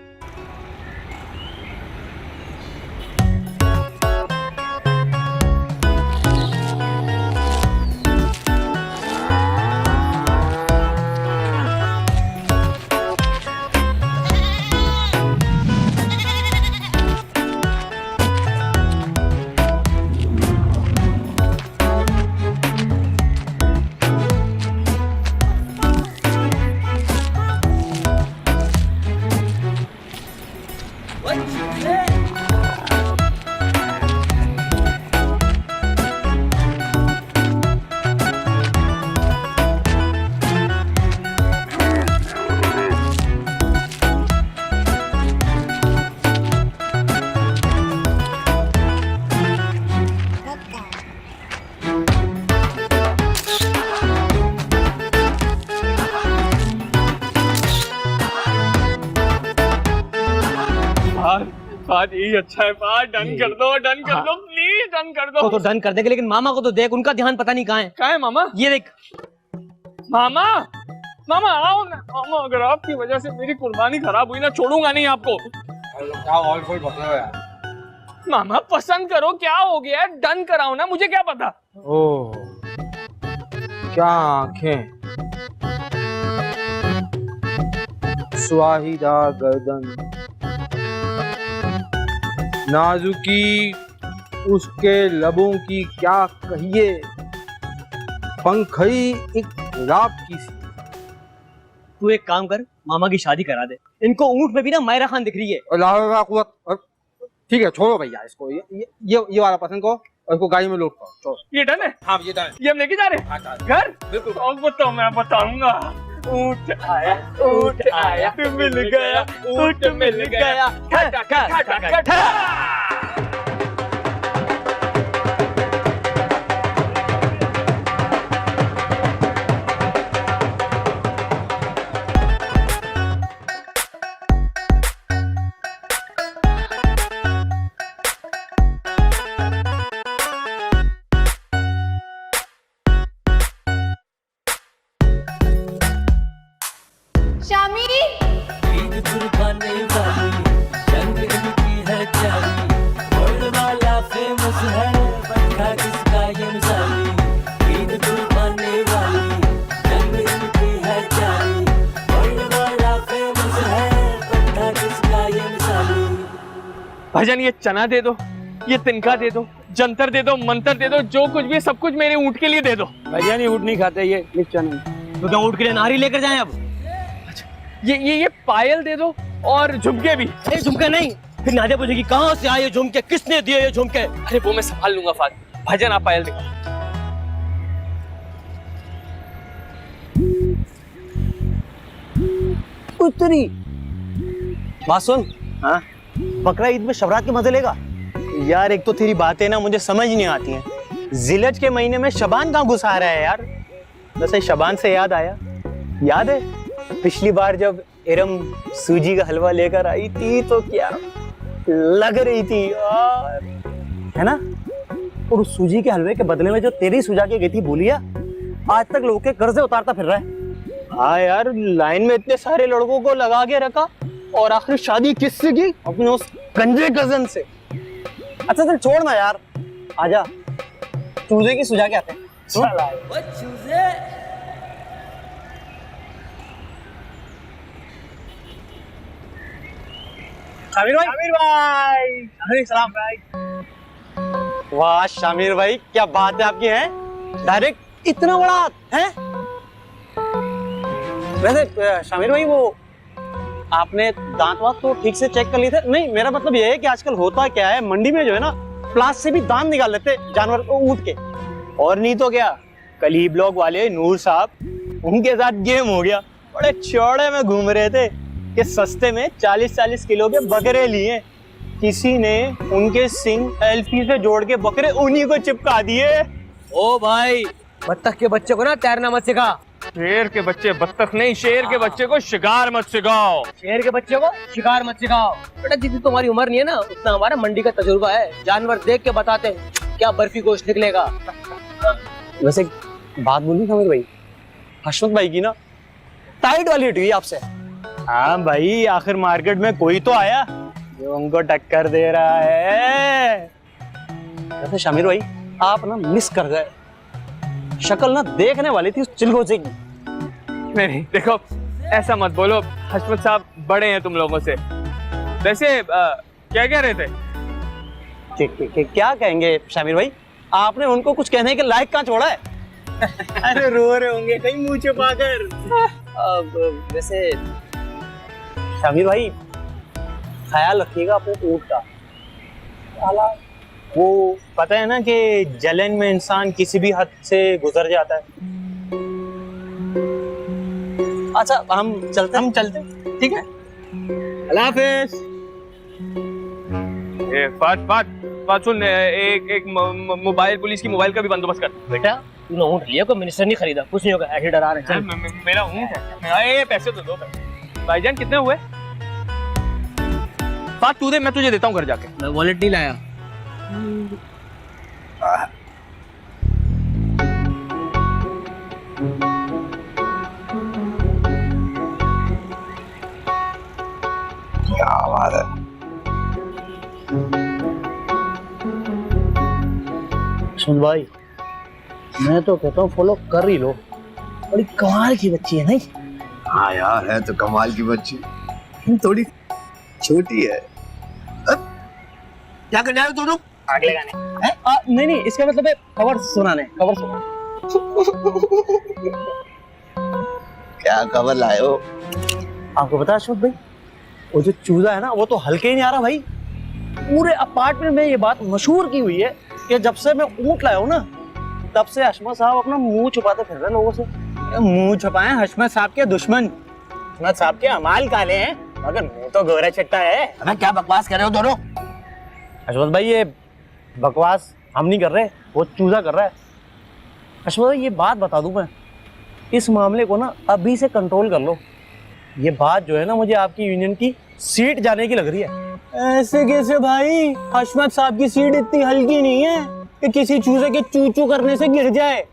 फाद यही अच्छा है, फाद डन कर दो, डन कर दो प्लीज, डन कर दो। तो डन कर देंगे, लेकिन मामा को तो देख, उनका ध्यान पता नहीं कहाँ है। कहाँ है मामा? ये देख। मामा मामा आओ ना मामा, अगर आपकी वजह से मेरी कुर्बानी खराब हुई ना, छोड़ूंगा नहीं आपको। क्या और कोई बता यार। मामा पसंद करो, क्या हो गया, डन कराओ ना, मुझे क्या पता। ओह क्या आंखें, सुहाईदार गर्दन, नाजुकी उसके लबों की क्या कहिए, पंखड़ी एक गुलाब की सी। तू एक काम कर, मामा की शादी करा दे। इनको ऊंट में भी ना मायरा खान दिख रही है। ठीक है छोड़ो भैया इसको, ये वाला पसंद को, और इसको गाड़ी में लोड करो। छोड़ो। ये डन है? हाँ ये डन है। ये हम लेके जा रहे हैं हाँ, घर? बिल्कुल। अब तो मैं बताऊंगा। ऊंट आया, ऊंट आया, मिल गया, ऊंट मिल गया, खटा खटा खटा खटा। भाईजान ये चना दे दो, ये तिनका दे दो, जंतर दे दो, मंतर दे दो, जो कुछ भी सब कुछ मेरे ऊँट के लिए दे दो। भाईजान ये ऊँट नहीं खाते, ये चना। तो क्या ऊँट के लिए नारी लेकर जाएं अब? ये पायल दे दो और झुमके भी। अरे झुमके नहीं, फिर नादिया पूछेगी कहाँ से आए ये झुमके, किसने दिए ये झुमके? अरे वो मैं संभाल लूंगा फाद। भाईजान आप पायल दिखाओ। उत्तरी बात सुन। हाँ, बकरा ईद में शबरात के मजे लेगा यार। एक तो तेरी बातें ना मुझे समझ नहीं आती हैं। जिलज के महीने में शबान कहाँ घुसा रहा है यार। वैसे शबान से याद आया, याद है पिछली बार जब इरम सूजी का हलवा लेकर आई थी तो क्या लग रही थी यार, है ना? और उस सूजी के हलवे के बदले में जो तेरी सुझा के गई थी बोलिया, आज तक लोगों के कर्जे उतारता फिर रहा है। हाँ यार, लाइन में इतने सारे लड़कों को लगा के रखा और आखिर शादी किससे की? अपने उस कंजे कजन से। अच्छा चल छोड़ ना यार, आजा चूजे की सुझा के आते हैं। शामिर सलाम भाई। वाह शामिर भाई, क्या बात है आपकी, है डायरेक्ट इतना बड़ा हाथ है। वैसे शामिर भाई, वो आपने दांत वांत तो ठीक से चेक कर लिए थे? नहीं, मेरा मतलब ये है कि आजकल होता क्या है, मंडी में जो है ना प्लास से भी दांत निकाल लेते जानवर ऊँट के। और नहीं तो क्या, कल ही ब्लॉग वाले नूर साहब, उनके साथ गेम हो गया। बड़े चौड़े में घूम रहे थे कि सस्ते में 40-40 किलो के बकरे लिए। किसी ने उनके सिंग एल्फी से जोड़ के बकरे उन्हीं को चिपका दिए। ओ भाई, बत्तख के बच्चे को ना तैरना मत सिखा। शेर के बच्चे बत्तख नहीं, शेर के बच्चे को शिकार मत सिखाओ। शेर के बच्चे को शिकार मत सिखाओ। बेटा जितनी तुम्हारी उम्र नहीं है ना, उतना हमारा मंडी का तजुर्बा है। जानवर देख के बताते हैं क्या बर्फी गोश्त निकलेगा। वैसे बात बोली शामिर भाई, हशमत भाई की ना टाइट वाली हुई आपसे। हाँ भाई, आखिर मार्केट में कोई तो आया जो उनको टक्कर दे रहा है। वैसे शामिर भाई, आप ना मिस कर गए। शक्ल ना देखने वाली थी उस चिलगोजे की। नहीं देखो, ऐसा मत बोलो, हशमत साहब बड़े हैं तुम लोगों से। वैसे क्या कह रहे थे? क्या कहेंगे शामिर भाई, आपने उनको कुछ कहने के लायक कहाँ छोड़ा है? अरे रो रहे होंगे कहीं मुंह छुपा कर। वैसे शामिर भाई, ख्याल रखिएगा अपने ऊँट का। वो पता है ना कि जलन में इंसान किसी भी हद से गुजर जाता है। अच्छा हम चलते ठीक है, अल्लाह हाफिज। बात सुन, एक मोबाइल, पुलिस की मोबाइल का भी बंदोबस्त कर। बेटा तूने ऊँट लिया, कोई मिनिस्टर नहीं खरीदा, कुछ नहीं होगा, ऐसे डरा रहे हैं। मेरा ऊँट है, पैसे तो दो। भाईजान कितने हुए? बात तू दे, मैं तुझे देता हूँ घर जाके। मैं वॉलेट नहीं लाया। क्या बात है। सुन भाई, मैं तो कहता हूँ फॉलो कर ही लो, बड़ी कमाल की बच्ची है नहीं? हाँ यार, है तो कमाल की बच्ची, थोड़ी छोटी है। क्या करने आए दोनों? आग लगाने? नहीं, इसका मतलब है खबर सुनाने। क्या खबर लाए हो? आपको पता है अशोक भाई, वो जो चूजा है ना, वो तो हल्के ही नहीं आ रहा भाई। पूरे अपार्टमेंट में ये बात मशहूर की हुई है कि जब से मैं ऊँट लाया हूँ ना, तब से हशमत साहब अपना मुंह छुपाते फिर रहे लोगों से। मुंह छुपाए हशमत साहब के दुश्मन। हशमत साहब के अमाल काले हैं, मगर मुंह तो गोरा चट्टा है। अबे क्या बकवास कर रहे हो दोनों? हशमत भाई, ये बकवास हम नहीं कर रहे, वो चूजा कर रहा है। हशमत भाई, ये बात बता दूं मैं, इस मामले को ना अभी से कंट्रोल कर लो। ये बात जो है ना, मुझे आपकी यूनियन की सीट जाने की लग रही है। ऐसे कैसे भाई? हशमत साहब की सीट इतनी हल्की नहीं है कि किसी चूजे के चू चू करने से गिर जाए।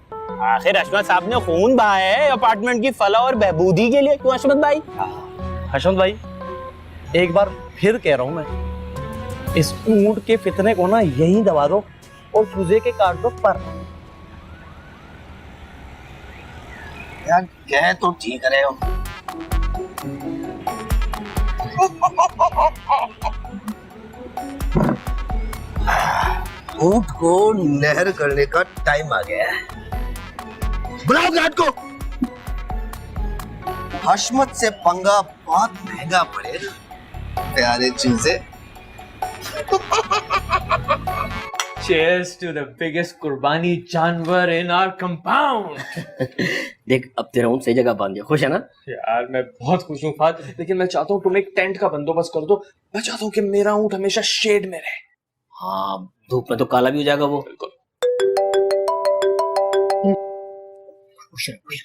आखिर हशमत साहब ने खून बहाया है अपार्टमेंट की फलाह और बहबूदी के लिए, क्यों हशमत भाई? हशमत भाई, एक बार फिर कह रहा हूं मैं, इस ऊंट के फितने को ना यहीं दबा दो और चूजे के काट दो पर। यार कह तो ठीक रहे हो। ऊंट को नहर करने का टाइम आ गया है। बुलाओ गार्ड को। हशमत से पंगा बहुत महंगा पड़ेगा प्यारे चूजे। Cheers to the biggest कुर्बानी जानवर in our compound. देख अब तेरा ऊँट सही जगह बांध दिया, खुश है ना? यार मैं बहुत खुश हूँ फाद, लेकिन मैं चाहता हूँ तुम एक टेंट का बंदोबस्त कर दो। मैं चाहता हूँ कि मेरा ऊँट हमेशा शेड में रहे। हाँ, धूप में तो काला भी हो जाएगा वो। खुश है, खुश है।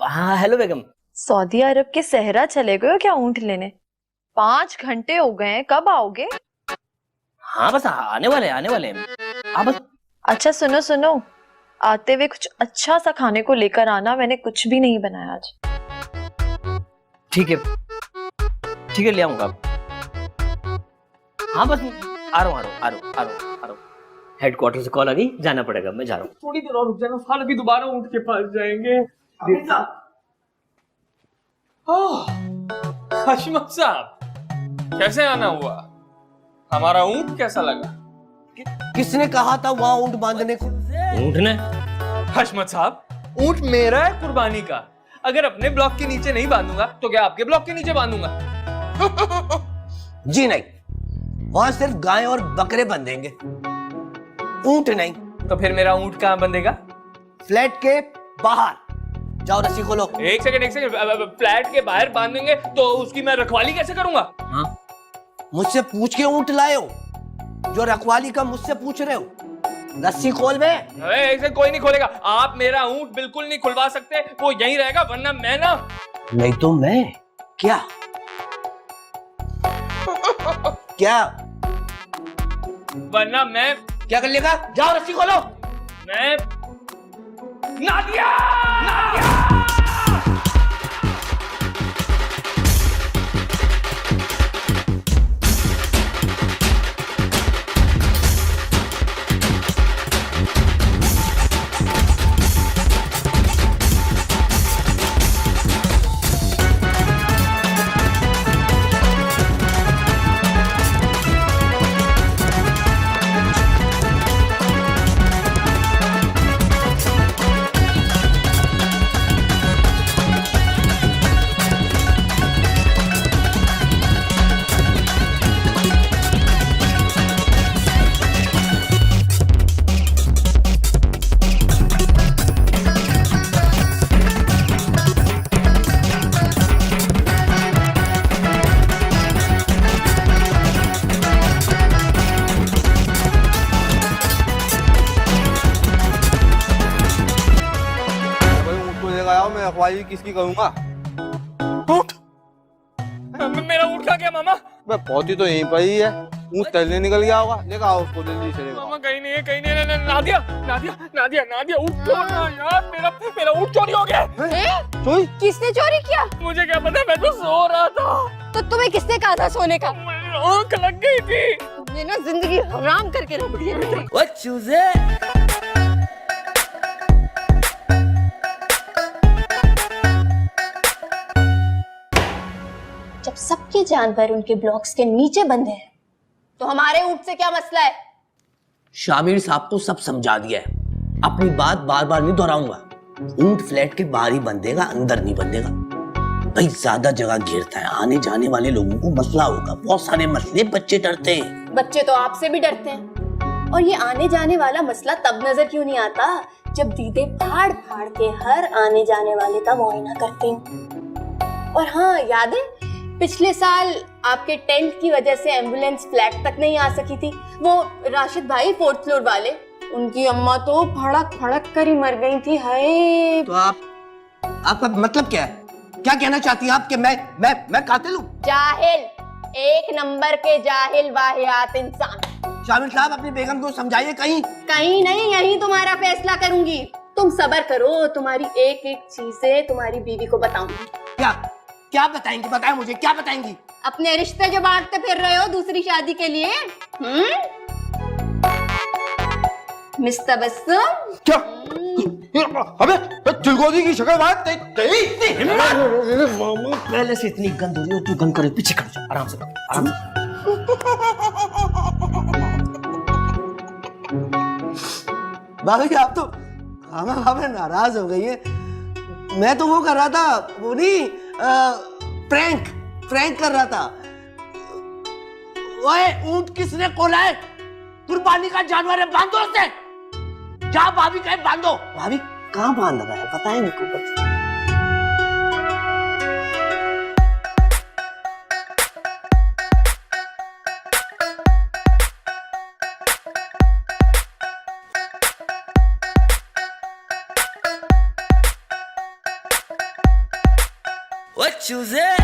हाँ हेलो बेगम। सऊदी अरब के सहरा चले गए हो क्या ऊँट लेने? 5 घंटे हो गए हैं, कब आओगे? हाँ बस आने वाले हैं। आप बस। अच्छा सुनो, आते हुए कुछ अच्छा सा खाने को लेकर आना, मैंने कुछ भी नहीं बनाया आज। ठीक है ले आऊंगा। हाँ बस आ रहा हूँ। हेडक्वार्टर से कॉल आ गई, जाना पड़ेगा, मैं जा रहा हूँ। थोड़ी देर और रुक जाना फाद, अभी दोबारा ऊँट के पास जाएंगे। हशमत साहब, कैसे आना हुआ? हमारा ऊँट कैसा लगा? किसने कहा था वहां ऊंट बांधने को? ऊँट ने? हशमत साहब, ऊँट मेरा है कुर्बानी का। अगर अपने ब्लॉक के नीचे नहीं बांधूंगा तो क्या आपके ब्लॉक के नीचे बांधूंगा? जी नहीं, वहां सिर्फ गाय और बकरे बंधेंगे, ऊंट नहीं। तो फिर मेरा ऊँट कहाँ बंधेगा? फ्लैट के बाहर। जाओ रस्सी खोलो। एक सेकंड, फ्लैट के बाहर बांधेंगे तो उसकी मैं रखवाली कैसे करूंगा? हाँ? मुझसे पूछ के ऊंट लाए हो, जो रखवाली का मुझसे पूछ रहे हो? रस्सी खोल बे। ऐसे कोई नहीं खोलेगा। आप मेरा ऊँट बिल्कुल नहीं खुलवा सकते, वो यहीं रहेगा, वरना मैं ना। नहीं तो मैं क्या? क्या? वरना मैं क्या कर लेगा? जाओ रस्सी खोलो। मैं नादिया। मैं रखवाली किसकी करूंगा? मेरा ऊँट खा गया मामा। मैं पहुंची तो यहीं पर ही है, ऊँट तैरने निकल गया होगा। लेकर आओ उसको जल्दी से। मामा कहीं नहीं है। नादिया ऊँट छोड़ना यार, मेरा ऊँट चोरी हो गया। चोरी? किसने चोरी किया? मुझे क्या पता, मैं तो सो रहा था। तो तुम्हें किसने कहा था सोने का? मेरी आँख लग गई थी। तुमने ना जिंदगी हराम करके रख दी है मेरी। वो चूजे। जब सबके जानवर उनके ब्लॉक्स के नीचे बंधे हैं, तो हमारे ऊँट से क्या मसला है? शामिर साहब को सब समझा दिया है, अपनी बात बार बार नहीं दोहराऊंगा। ऊंट फ्लैट के बाहर ही बंधेगा, अंदर नहीं बंधेगा। भाई ज्यादा जगह घेरता है, आने जाने वाले लोगों को मसला होगा, बहुत सारे मसले। बच्चे डरते हैं। बच्चे तो आपसे भी डरते हैं। और ये आने जाने वाला मसला तब नजर क्यों नहीं आता जब दीदे फाड़ फाड़ के हर आने जाने वाले का मुआयना करते हैं। और हाँ याद है, पिछले साल आपके टेंट की वजह से एम्बुलेंस फ्लैट तक नहीं आ सकी थी। वो राशिद भाई 4th फ्लोर वाले, उनकी अम्मा तो फड़क फड़क कर ही मर गई थी। हाय। तो आपका मतलब क्या है? क्या कहना चाहती हैं आप कि मैं कातिल हूँ? जाहिल, 1 नंबर के जाहिल वाहियात इंसान। शामिर साहब अपनी बेगम को समझाइए। कहीं नहीं, यही तुम्हारा फैसला करूंगी। तुम सब्र करो, तुम्हारी एक एक चीजें तुम्हारी बीवी को बताऊंगी। क्या बताएंगी? बताएं मुझे, क्या बताएंगी? अपने रिश्ते जो बांटते फिर रहे हो दूसरी शादी के लिए। मिस्टर बस्सम। क्या? अबे चिलगोजी की शक्ल बात तेरी। पहले से इतनी गंद हो रही हो, तू गंद करे पीछे खड़ जा, आराम से आराम से। भाभी आप तो हमें नाराज हो गई है। मैं तो वो कर रहा था, वो नहीं प्रैंक कर रहा था। ओए ऊंट किसने खोला है? कुर्बानी का जानवर है, बांधो उसे। जा भाभी कहे बांधो। भाभी कहाँ बांध रहा है पता है मेरे को। What you say?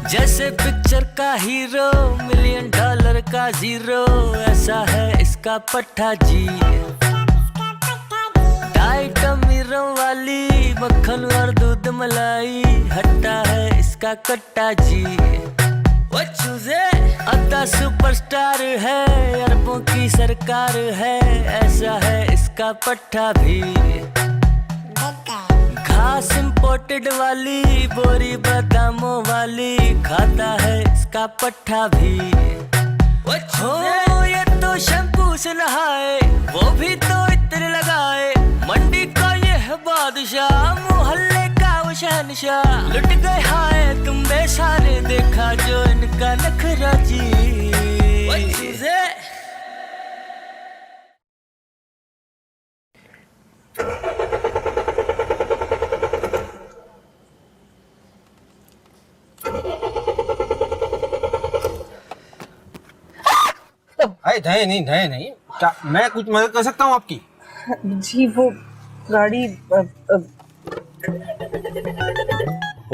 जैसे पिक्चर का हीरो, $1 मिलियन का जीरो, ऐसा है इसका पट्टा जी। डाइट अमीरों वाली, मक्खन और दूध मलाई, हट्टा है इसका कट्टा जी। अद्दा सुपरस्टार है, अरबों की सरकार है, ऐसा है इसका पट्टा भी। घास इंपोर्टेड वाली, बोरी बादामों वाली, खाता है इसका पट्टा भी। ये तो शैम्पू से नहाए, वो भी तो इत्र लगाए, मंडी का ये है बादशाह, मोहल्ले का वो शहनशाह। लुट गए हाय तुम बेसारे, देखा जो इनका नखरा जी। अरे धय नहीं क्या मैं कुछ मदद कर सकता हूँ आपकी? जी वो गाड़ी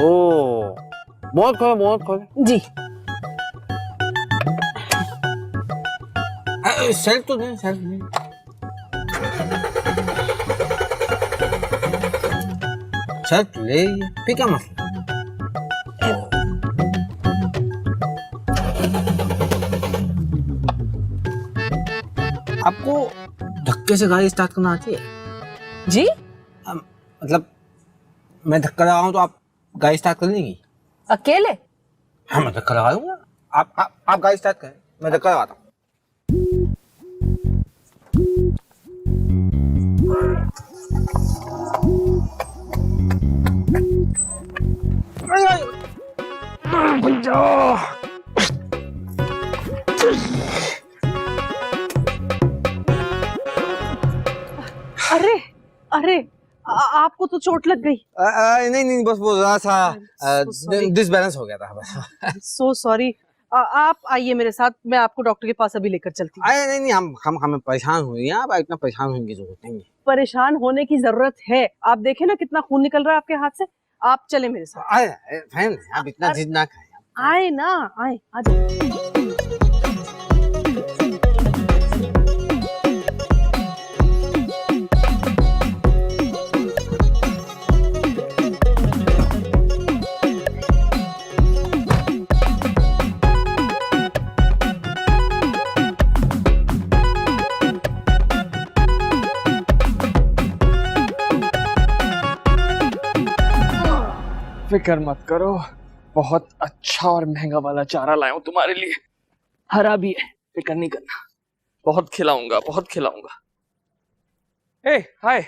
ओ बहुत खोल जी सेल्फ तो नहीं सेल्फ ले फिर क्या मसला? आपको धक्के से गाड़ी स्टार्ट करना आती है? जी मतलब मैं धक्का लगाऊं तो आप गाड़ी स्टार्ट कर लेंगी? अकेले? हाँ मैं धक्का लगा दूंगा। आप गाड़ी स्टार्ट करें, मैं धक्का लगाता हूँ। अरे आपको तो चोट लग गई। नहीं बस वो जरा सा डिसबैलेंस हो गया था बस। So sorry. आप आइए मेरे साथ, मैं आपको डॉक्टर के पास अभी लेकर चलती हूँ। नहीं हमें परेशान हो रही हैं आप, इतना परेशान होने की जरूरत नहीं है। परेशान होने की जरूरत है, आप देखें ना कितना खून निकल रहा है आपके हाथ से। आप चले मेरे साथ। आप इतना जिद ना खाएं। आए ना आए आ जाओ। फिक्र मत करो, बहुत अच्छा और महंगा वाला चारा लाया हूं तुम्हारे लिए। हरा भी है, फिक्र नहीं करना। बहुत खिलाऊंगा। हे हाय।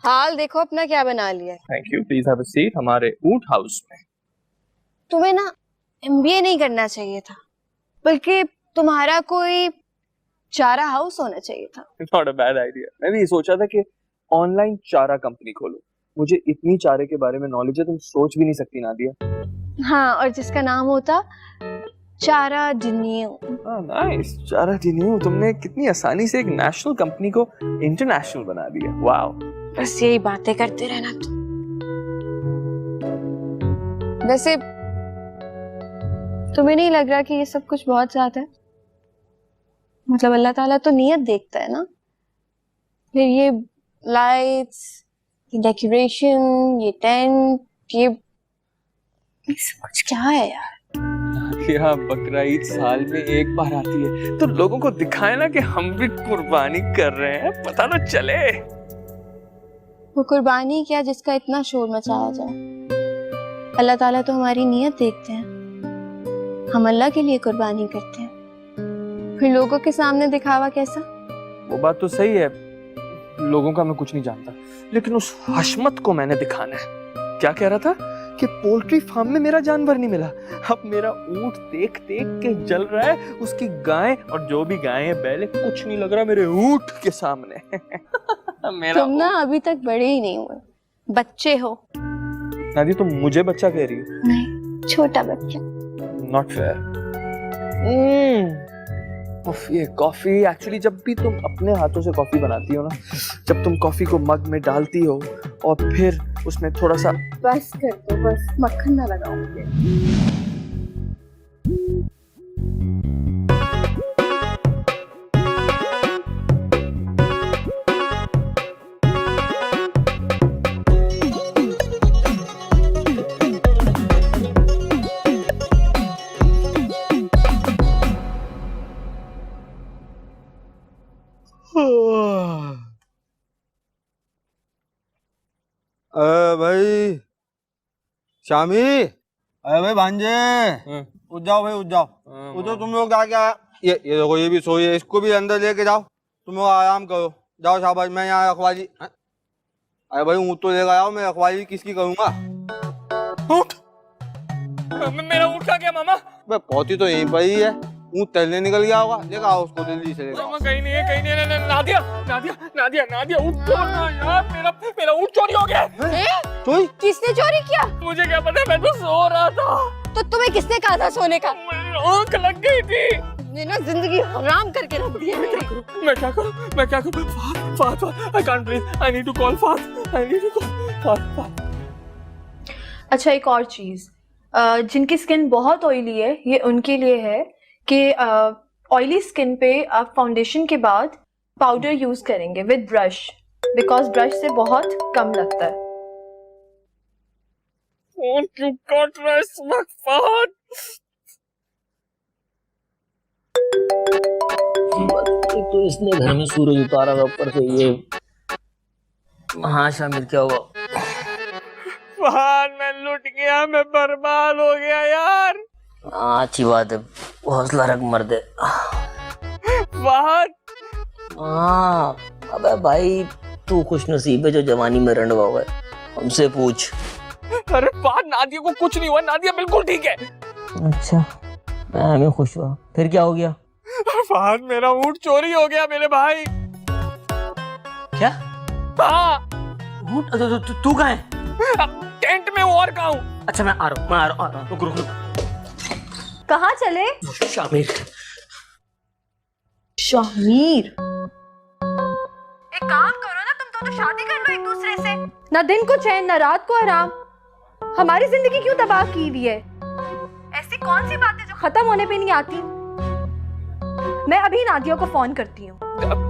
हाल देखो अपना क्या बना लिया है। Thank you, please have a seat हमारे ऊंट हाउस में। तुम्हें ना MBA नहीं करना चाहिए था, बल्कि तुम्हारा कोई चारा हाउस होना चाहिए था। Not a bad idea. मैं भी सोचा था कि ऑनलाइन चारा कंपनी खोलूं। मुझे इतनी चारे के बारे में नॉलेज है, तुम सोच भी नहीं सकती नादिया। हाँ, और जिसका नाम होता चारा डिन्यू। नाइस, चारा डिन्यू। तुमने कितनी आसानी से एक नेशनल कंपनी को इंटरनेशनल बना दिया। वाओ। बस यही बातें करते रहना तुम। वैसे तुम्हें नहीं लग रहा कि ये सब कुछ बहुत ज्यादा है? मतलब अल्लाह ताला तो नियत देखता है ना। फिर ये लाइट्स, ये डेकोरेशन, ये टेंट, ये सब कुछ क्या है यार? क्या बकरा ईद साल में एक बार आती है, तो लोगों को दिखाए ना कि हम भी कुर्बानी कर रहे हैं, पता तो चले। वो कुर्बानी क्या जिसका इतना शोर मचाया जाए। अल्लाह ताला तो हमारी नीयत देखते हैं, हम अल्लाह के लिए कुर्बानी करते हैं, फिर लोगों के सामने दिखावा कैसा। वो बात तो सही है, लोगों का मैं कुछ नहीं जानता, लेकिन उस हशमत को मैंने दिखाना है। क्या कह रहा था कि पोल्ट्री फार्म में मेरा जानवर नहीं मिला, अब मेरा ऊंट देख देख के जल रहा है, उसकी गाय और जो भी गायें बैले कुछ नहीं लग रहा मेरे ऊंट के सामने। मेरा तुम ना अभी तक बड़े ही नहीं हुए, बच्चे हो। नादी तुम मुझे बच्चा कह रही हो? नहीं, छोटा बच्चा। Not fair. उफ, ये कॉफी एक्चुअली जब भी तुम अपने हाथों से कॉफी बनाती हो ना, जब तुम कॉफी को मग में डालती हो और फिर उसमें थोड़ा सा, बस कर दो, बस मक्खन ना लगाओ मुझे। अरे भाई शामी, अरे भाई भांजे, उठ जाओ भाई, उठ जाओ। उठो तुम लोग, क्या ये देखो, ये भी सोई है, इसको भी अंदर लेके जाओ, तुम लोग आराम करो। जाओ शाबाश, मैं यहाँ रखवाली। अरे भाई ऊँट तो लेकर आओ, मैं रखवाली किसकी करूंगा? ऊँट? मेरा ऊँट का क्या मामा? पहुंची तो यहीं पर ही है, ऊँट तैरने निकल गया होगा, लेकर आओ उसको जल्दी से। मामा कहीं नहीं है, कहीं नहीं है। नादिया, नादिया, नादिया, नादिया, ऊँट छोड़ना यार, मेरा ऊँट चोरी हो गया। चोरी? किसने चोरी किया? मुझे क्या पता, मैं तो सो रहा था। तो तुम्हें किसने कहा था सोने का? आँख लग गई थी। ये ना जिंदगी हराम करके रख दी है मेरी। मैं क्या करूं? फात, I can't breathe. I need to call Faat. I need to call फात। अच्छा, एक और चीज, जिनकी स्किन बहुत ऑयली है, ये उनके लिए है कि ऑयली स्किन पे आप फाउंडेशन के बाद पाउडर यूज करेंगे विद ब्रश, बिकॉज ब्रश से बहुत कम लगता है। फोन क्यों काट रहा है इस वक्त फात? एक तो इसने घर में सूरज उतारा था, ऊपर से ये। हाँ शामिर, क्या हुआ? फात, मैं लुट गया, मैं बर्बाद हो गया यार। हाँ अच्छी बात है, हौसला रख मर्दे। फात, हाँ अबे भाई, तू खुश नसीब है जो जवानी में रंडवा हुआ है, हमसे पूछ। अरे फात, नादिया को कुछ नहीं हुआ, नादिया बिल्कुल ठीक है। अच्छा, मैं हमें खुश हुआ, फिर क्या हो गया? फात, मेरा ऊँट चोरी हो गया मेरे भाई। क्या? हाँ। ऊँट? तू कहाँ है? टेंट में हूँ, और कहाँ हूँ? अच्छा मैं आ रहा हूँ, रुक। कहाँ चले? शामिर। शामिर, एक काम करो ना, तुम दोनों शादी कर लो एक दूसरे से। ना दिन को चैन, ना रात को आराम। हमारी जिंदगी क्यों तबाह की हुई है? ऐसी कौन सी बातें जो खत्म होने पे नहीं आती? मैं अभी नादिया को फोन करती हूँ।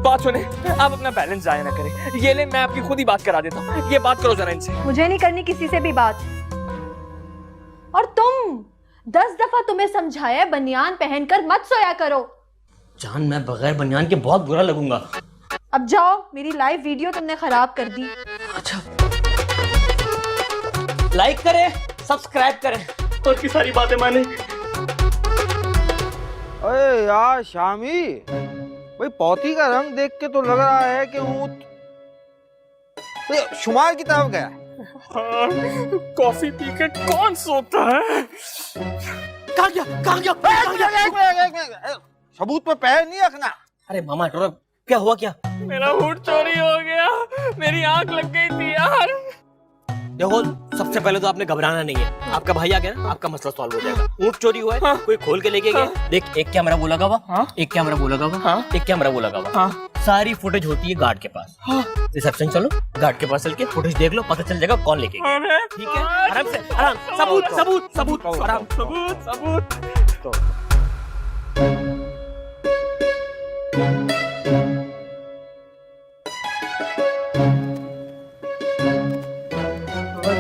बात सुने, आप अपना बैलेंस जाया ना करें। ये ले, मैं आपकी खुद ही बात करा देता हूँ। ये बात करो जरा इनसे। मुझे नहीं करनी किसी से भी बात। और तुम 10 दफा तुम्हें समझाया है, बनियान पहनकर मत सोया करो। जान, मैं बगैर बनियान के बहुत बुरा लगूंगा। अब जाओ, मेरी लाइव वीडियो तुमने खराब कर दी। अच्छा, लाइक करें, सब्सक्राइब करें और की सारी बातें माने। अरे यार शामी भाई, पौती का रंग देख के तो लग रहा है कि ऊँट शुमार की तरफ गया। हाँ, कॉफी पी के कौन सोता है? कहाँ गया? सबूत पे पैर नहीं रखना। अरे मामा टोरा, क्या हुआ? क्या? मेरा ऊँट चोरी हो गया, मेरी आंख लग गई थी यार। देखो, सबसे पहले तो आपने घबराना नहीं है, आपका भाई आ गया ना, आपका मसला सॉल्व हो जाएगा। ऊँट चोरी हुआ है, हाँ। कोई खोल के लेके गया। देख, एक कैमरा वो लगा हुआ, हाँ। एक कैमरा वो लगा हुआ, हाँ। एक कैमरा वो लगा हुआ। हाँ। सारी फुटेज होती है गार्ड के पास। हाँ। रिसेप्शन चलो, गार्ड के पास चल के फुटेज देख लो, पता चल जाएगा कौन लेके गया। अरे ठीक है, आराम से, आराम। सबूत, आराम। सबूत।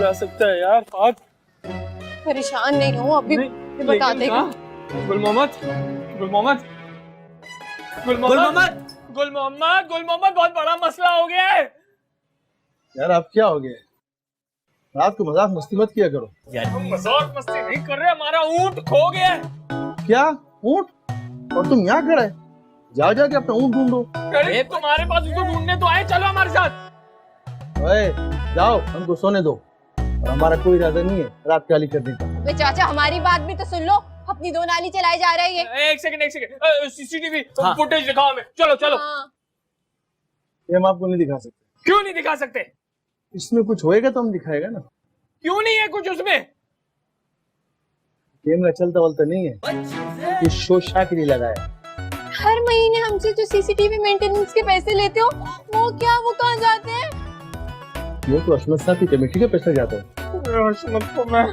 जा सकता है यार। फात, परेशान नहीं हो, अभी बता देगा। गुल मोहम्मद, बहुत बड़ा मसला हो गया है। यार आप क्या हो गए? रात को मजाक मस्ती मत किया करो। मजाक मस्ती नहीं कर रहे, हमारा ऊंट खो गया है। क्या ऊँट? और तुम यहाँ खड़े? जाओ जाके अपना ऊँट ढूंढो। अरे तुम्हारे पास उसको ढूंढने तो आए, चलो हमारे साथ। ओए जाओ, हमको सोने दो। और हमारा कोई इरादा नहीं है रात काली करने का। अबे चाचा हमारी बात भी तो सुन लो, अपनी दो नाली चलाए जा रहे हैं ये। एक सेकंड सीसीटीवी फुटेज दिखाओ हमें, चलो चलो। हाँ। ये हम आपको नहीं दिखा सकते। क्यों नहीं दिखा सकते? इसमें कुछ होएगा तो हम दिखाएगा ना। क्यों नहीं है कुछ उसमें? कैमरा चलता वलता नहीं है, ये शो शाह के लिए लगाया। हर महीने हमसे जो सीसीटीवी मेंटेनेंस के पैसे लेते हो वो क्या, वो कहाँ जाते हैं? ये तो अशमत साहब की कमेटी के पैसे जाता है। अशमत को मैं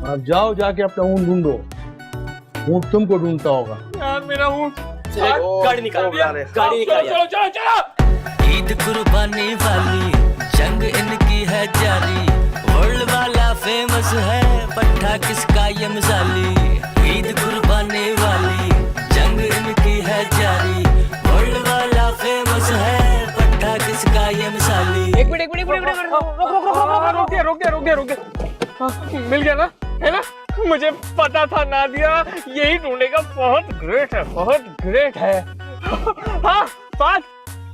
आप जाओ जाके अपना ऊँट ढूंढो, ऊँट तुमको ढूंढता होगा। यार मेरा ऊँट। गाड़ी निकाल, गाड़ी निकाल। चलो चलो चलो। ईद कुर्बानी वाली जंग इनकी है जारी, वर्ल्ड वाला फेमस है पट्टा किसका ये मिसाली। ईद कुर्बानी वाली जंग इनकी है जारी, वर्ल्ड वाला फेमस है पट्टा किसका ये मिसाली। एक मिनट रोक दे। मिल गया ना, है ना? मुझे पता था नादिया यही ढूंढेगा। बहुत ग्रेट है, बहुत ग्रेट है। हाँ बात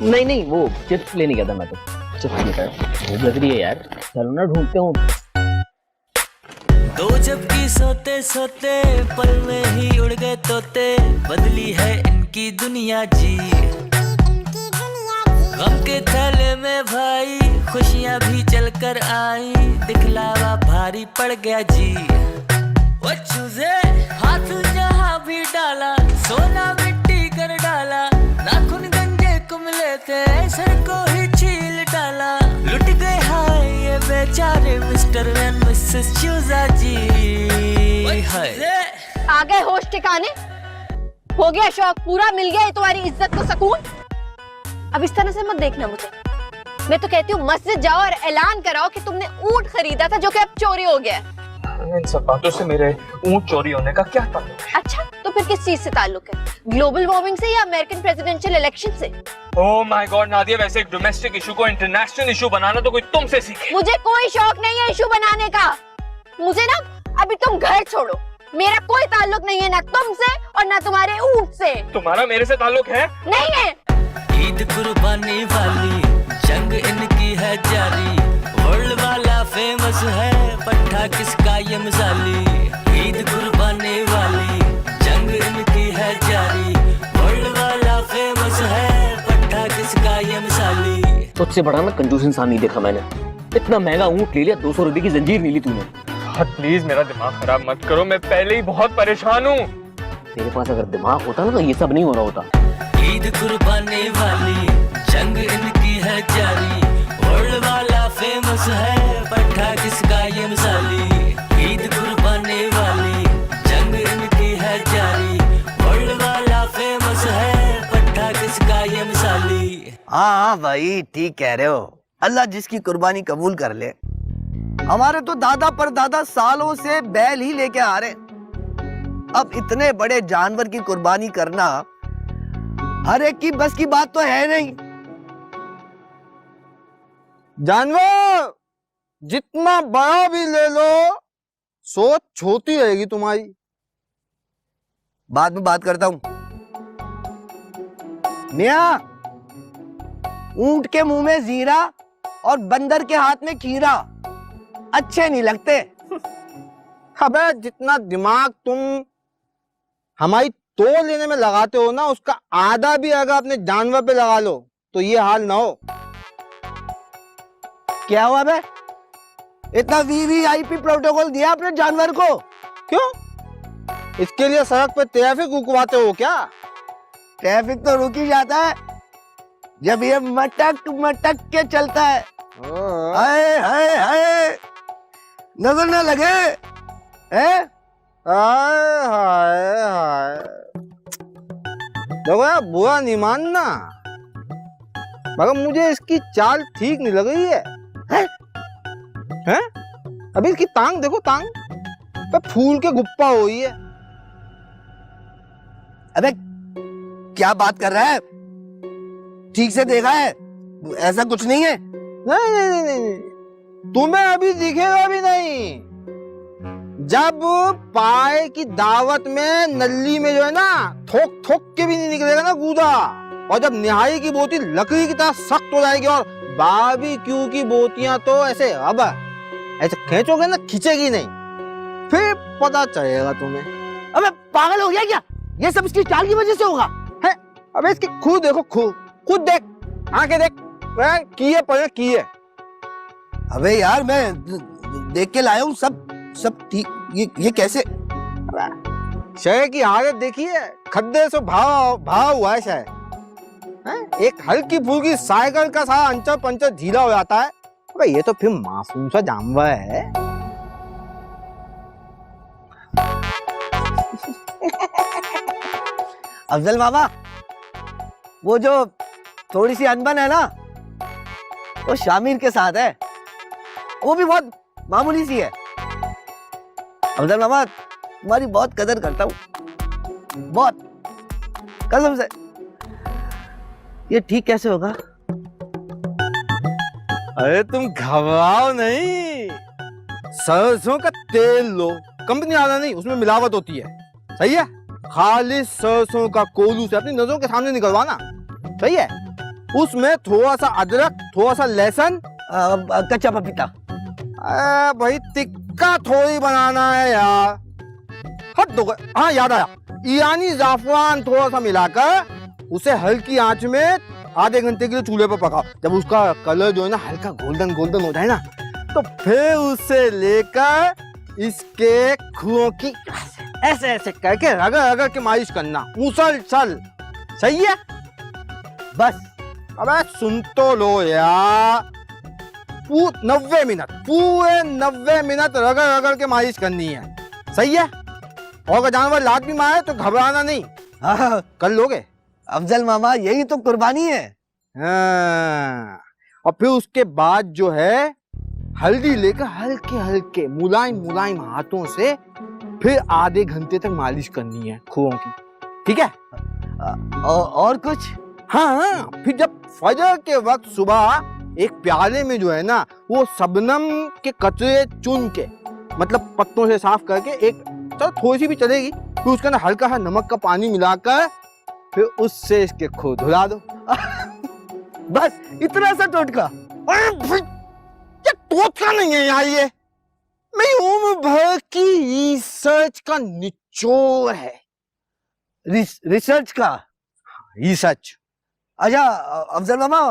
नहीं वो चिप्स लेने गया था मैं तो। चिप्स लेकर भूख लग रही है यार, चलो ना ढूंढते हूँ। दो जबकि सोते सोते पल में ही उड़ गए तोते, बदली है इनकी दुनिया जी। गम के थैले में भाई खुशियां भी चल कर आई, दिखलावा भारी पड़ गया जी। वो चूजे हाथ जहाँ भी डाला सोना मिट्टी कर डाला, नाखून गंजे को मिले थे सर को ही छील डाला। लुट गए हाय ये बेचारे मिस्टर एंड मिसेस चूजा जी। हाय आ गए होश ठिकाने, हो गया शौक पूरा, मिल गया तुम्हारी इज्जत को सुकून। अब इस तरह से मत देखना मुझे, मैं तो कहती हूँ मस्जिद जाओ और ऐलान कराओ कि तुमने ऊंट खरीदा था जो कि अब चोरी हो गया। इन सब बातों से मेरे ऊंट चोरी होने का क्या ताल्लुक है? अच्छा तो फिर किस चीज से ताल्लुक है? ग्लोबल वार्मिंग से या अमेरिकन प्रेसिडेंशियल इलेक्शन से? ओह माय गॉड नादिया, वैसे एक डोमेस्टिक इशू को इंटरनेशनल इशू बनाना तो कोई तुमसे सीखे। मुझे कोई शौक नहीं है इशू बनाने का। मुझे ना अभी तुम घर छोड़ो, मेरा कोई ताल्लुक नहीं है ना तुमसे और ना तुम्हारे ऊंट से। तुम्हारा मेरे से ताल्लुक है? नहीं है। ईद कुर्बानी वाली जंग इनकी है जारी, वर्ल्ड वाला फेमस है पट्टा किसका ये मिसाली। ईद कुर्बानी वाली जंग इनकी है जारी, वर्ल्ड वाला फेमस है पट्टा किसका ये मिसाली। तुझसे बड़ा ना कंजूस इंसान नहीं देखा मैंने। इतना महंगा ऊँट ले लिया, 200 रुपए की जंजीर नहीं ली तूने। प्लीज मेरा दिमाग खराब मत करो, मैं पहले ही बहुत परेशान हूँ। तेरे पास अगर दिमाग होता ना तो ये सब नहीं हो रहा होता। ईद कुर्बानी वाली जंग इनकी है जारी, वर्ल्ड वाला फेमस है पट्टा किसका ये मिसाली। ईद कुर्बानी वाली जंग इनकी है जारी, वर्ल्ड वाला फेमस है पट्टा किसका ये मिसाली। हाँ भाई ठीक कह रहे हो, अल्लाह जिसकी कुर्बानी कबूल कर ले। हमारे तो दादा पर दादा सालों से बैल ही लेके आ रहे, अब इतने बड़े जानवर की कुर्बानी करना हर एक की बस की बात तो है नहीं। जानवर जितना बड़ा भी ले लो सोच छोटी रहेगी तुम्हारी। बाद में बात करता हूं। मियां, ऊंट के मुंह में जीरा और बंदर के हाथ में खीरा अच्छे नहीं लगते। अबे जितना दिमाग तुम हमारी तोड़ लेने में लगाते हो ना, उसका आधा भी अगर अपने जानवर पे लगा लो तो ये हाल ना हो। क्या हुआ बे? इतना वीवीआईपी प्रोटोकॉल दिया अपने जानवर को? क्यों? इसके लिए सड़क पे ट्रैफिक रुकवाते हो क्या? ट्रैफिक तो रुक ही जाता है जब ये मटक मटक के चलता है। हाय हाय हाय, नजर ना लगे हैं? हाय हाय हाय, देखो यार बुरा नहीं मानना, मगर मुझे इसकी चाल ठीक नहीं लग रही है। हैं? अभी इसकी टांग देखो, टांग पे फूल के गुप्पा हो रही है। अबे क्या बात कर रहा है? ठीक से देखा है? ऐसा कुछ नहीं है। नहीं नहीं नहीं नहीं, तुम्हें अभी दिखेगा भी नहीं। जब पाए की दावत में नल्ली में जो है ना थोक थोक के भी नहीं निकलेगा ना गूदा, और जब निहाई की बोती लकड़ी की तरह सख्त हो जाएगी, और बारबेक्यू की बोतियां तो ऐसे अब ऐसे खींचोगे ना खींचेगी नहीं, फिर पता चलेगा तुम्हें। अबे पागल हो गया क्या? ये सब इसकी चाल की वजह से होगा। है अबे इसकी खुद देखो, खुद देख, आंखें देख, किए पड़े किए। अबे यार मैं देख के लाया हूँ, सब ठीक। ये कैसे? शहर की हालत देखिए, खड्डे से भाव हुआ है शहर। एक हल्की फुल्की साइकिल का सारा अंचर पंचर ढीला हो जाता है। अबे ये तो फिर मासूम सा जानवर है। अफजल मामा, वो जो थोड़ी सी अनबन है ना, वो शामिर के साथ है। वो भी बहुत मामूली सी है। अफजल मामा, तुम्हारी बहुत कदर करता हूँ, बहुत, कसम से। ये ठीक कैसे होगा? अरे तुम घबराओ नहीं, सरसों का तेल लो, कंपनी वाला नहीं, उसमें मिलावट होती है, सही है। खालिश सरसों का कोलू से अपनी नजरों के सामने निकलवाना, सही है। उसमें थोड़ा सा अदरक, थोड़ा सा लहसुन, कच्चा पपीता। भाई टिक्का थोड़ी बनाना है यार, हट दो। हाँ याद आया, ईरानी जाफरान थोड़ा सा मिलाकर उसे हल्की आंच में आधे घंटे के लिए चूल्हे पर पकाओ। जब उसका कलर जो है ना हल्का गोल्डन गोल्डन हो जाए ना, तो फिर उसे लेकर इसके खुओं की ऐसे ऐसे करके रगड़ रगड़ के मालिश करना, मुसलसल, सही है। बस अबे सुन तो लो यार, 90 मिनट, पूरे 90 मिनट रगड़ रगड़ के मालिश करनी है, सही है। और अगर जानवर लात भी मारे तो घबराना नहीं। हाँ, कर लोगे अफजल मामा, यही तो कुर्बानी है। हाँ। और फिर उसके बाद जो है हल्दी लेकर हल्के हल्के मुलायम मुलायम हाथों से फिर आधे घंटे तक मालिश करनी है खुरों की, ठीक है। और कुछ? हाँ, फिर जब फजर के वक्त सुबह एक प्याले में जो है ना वो शबनम के कचरे चुन के, मतलब पत्तों से साफ करके, एक चलो थोड़ी सी भी चलेगी, फिर उसके अंदर हल्का सा नमक का पानी मिलाकर फिर उससे इसके खो धुला दो। बस इतना सा टोटका? ये टोटका नहीं है यार, ये मैं उम्र भर की रिसर्च का निचोड़ है। रिसर्च का? रिसर्च। अच्छा अफजल मामा,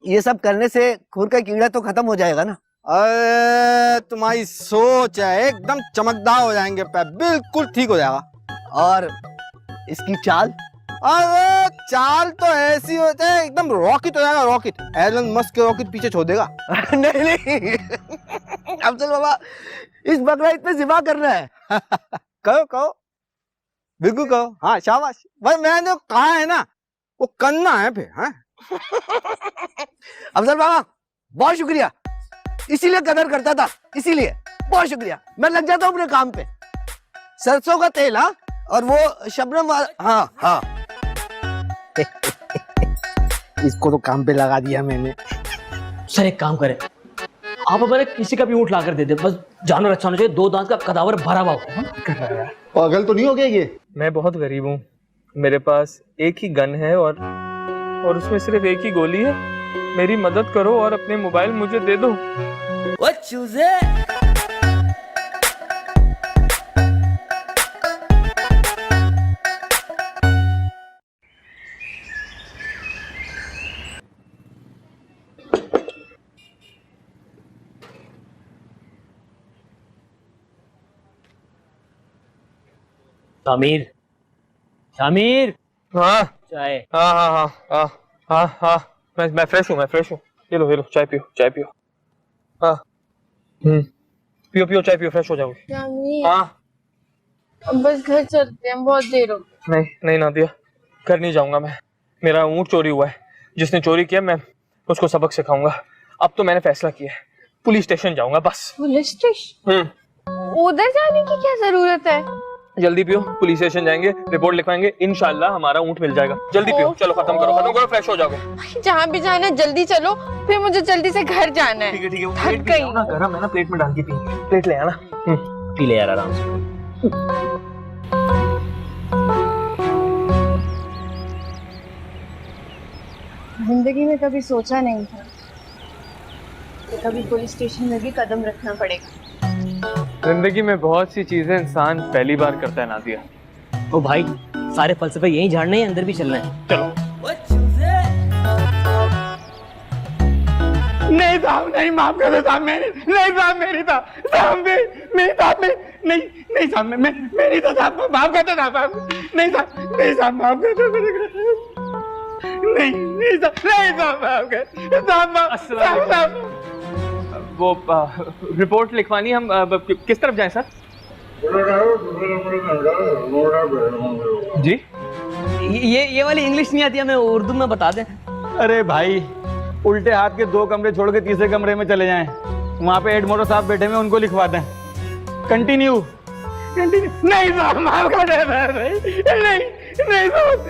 ये सब करने से खुर का कीड़ा तो खत्म हो जाएगा ना? अरे तुम्हारी सोच है, एकदम चमकदार हो जाएंगे पैर, बिल्कुल ठीक हो जाएगा। और इसकी चाल? अरे चाल तो ऐसी होती है, एकदम रॉकेट हो जाएगा, रॉकेट। एलन मस्क के रॉकेट पीछे छोड़ देगा। नहीं नहीं अफजल बाबा, इस बकरा पे जिबा करना है। कहो बिल्कुल कहो। हाँ शाबाश भाई, मैंने कहा है ना वो करना है फिर। हाँ अफजल बाबा बहुत शुक्रिया, इसीलिए कदर करता था, इसीलिए बहुत शुक्रिया। मैं लग जाता हूँ अपने काम पे। सरसों का तेल, हाँ, और वो शबनम वाला। हाँ हाँ इसको तो काम पे लगा दिया मैंने। सर एक काम करें, आप अगर किसी का भी ऊँट लाकर दे दे, बस जानवर अच्छा होना चाहिए, 2 दांत का कदावर भरा हुआ हो। पागल तो नहीं हो गया ये? मैं बहुत गरीब हूँ, मेरे पास एक ही गन है और उसमें सिर्फ एक ही गोली है। मेरी मदद करो और अपने मोबाइल मुझे दे दो। वो चूजे शामिर, शामिर, हाँ चाय। हाँ हाँ हाँ हाँ हाँ हाँ, मैं फ्रेश हूँ, मैं फ्रेश हूँ। ये लो चाय पियो, चाय पियो। हाँ पियो चाय पियो, फ्रेश हो जाओगे। हाँ बस घर चलते हैं, बहुत देर हो गई। नहीं नादिया, घर नहीं जाऊंगा मैं। मेरा ऊँट चोरी हुआ है, जिसने चोरी किया मैं उसको सबक सिखाऊंगा। अब तो मैंने फैसला किया है, पुलिस स्टेशन जाऊंगा बस। Police station? उधर जाने की क्या जरूरत है? जल्दी पियो, पुलिस स्टेशन जाएंगे, रिपोर्ट लिखवाएंगे, इंशाल्लाह हमारा ऊंट मिल जाएगा। जल्दी पियो, चलो खत्म करो, फ्रेश हो जाओगे। जहाँ भी जाना है जल्दी चलो, फिर मुझे जल्दी से घर जाना है। ठीक है ठीक है, थक गई। ना गरम है ना, प्लेट में डाल के पियेंगे। प्लेट ले आना। पी ले यार आराम से। जिंदगी में कभी सोचा नहीं था कि कभी पुलिस स्टेशन में भी कदम रखना पड़ेगा। जिंदगी में बहुत सी चीजें इंसान पहली बार करता है नादिया। ओ भाई, सारे फलसफे यहीं झाड़ने हैं, अंदर भी चलना है। चलो। नहीं साहब, नहीं, माफ कर दो साहब, मेरी नहीं साहब, मेरी था साहब, मेरी साहब, नहीं नहीं साहब, मैं मेरी था साहब, माफ कर दो साहब, नहीं साहब, नहीं साहब, माफ कर दो, नहीं नहीं साहब, नहीं साहब, माफ कर साहब, साहब। वो रिपोर्ट लिखवानी, हम किस तरफ जाएं सर? जी ये वाली इंग्लिश नहीं आती, हमें उर्दू में बता दें। अरे भाई, उल्टे हाथ के 2 कमरे छोड़ के तीसरे कमरे में चले जाएं, वहाँ पे हेड मोटर साहब बैठे हुए, उनको लिखवा दें। कंटिन्यू। नहीं साहब, माफ कर दे, नहीं नहीं साहब,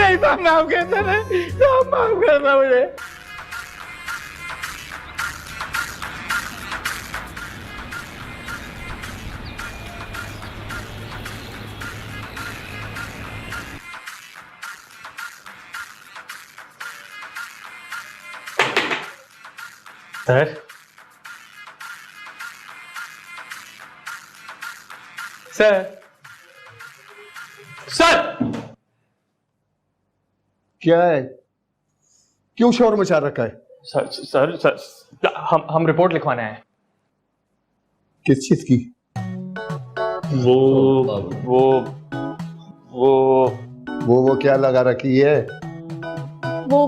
नहीं साहब, माफ कर दे, साहब माफ कर दो मुझे। सर, सर, सर, क्या है? क्यों शोर मचा रखा है? सर, हम रिपोर्ट लिखवाने आए हैं। किस चीज की? वो क्या लगा रखी है? वो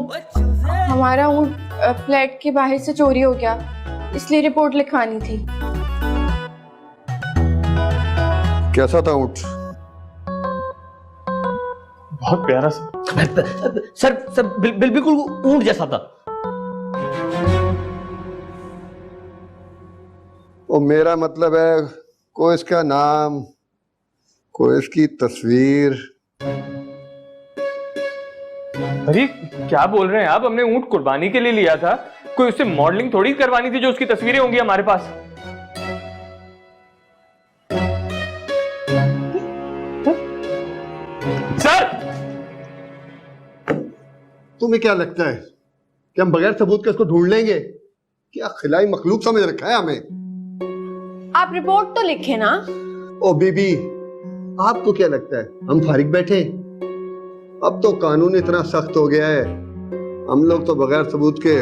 हमारा ऊँट फ्लैट के बाहर से चोरी हो गया, इसलिए रिपोर्ट लिखवानी थी। कैसा था ऊँट? बहुत प्यारा सर बिल्कुल ऊँट जैसा था। वो मेरा मतलब है, कोई इसका नाम, कोई इसकी तस्वीर। अरे क्या बोल रहे हैं आप? हमने ऊंट कुर्बानी के लिए लिया था, कोई उससे मॉडलिंग थोड़ी करवानी थी जो उसकी तस्वीरें होंगी हमारे पास। सर, तुम्हें क्या लगता है कि हम बगैर सबूत के इसको ढूंढ लेंगे? क्या खिलाई मखलूक समझ रखा है हमें? आप रिपोर्ट तो लिखे ना। ओ बीबी, आपको क्या लगता है हम फारिग बैठे? अब तो कानून इतना सख्त हो गया है, हम लोग तो बगैर सबूत के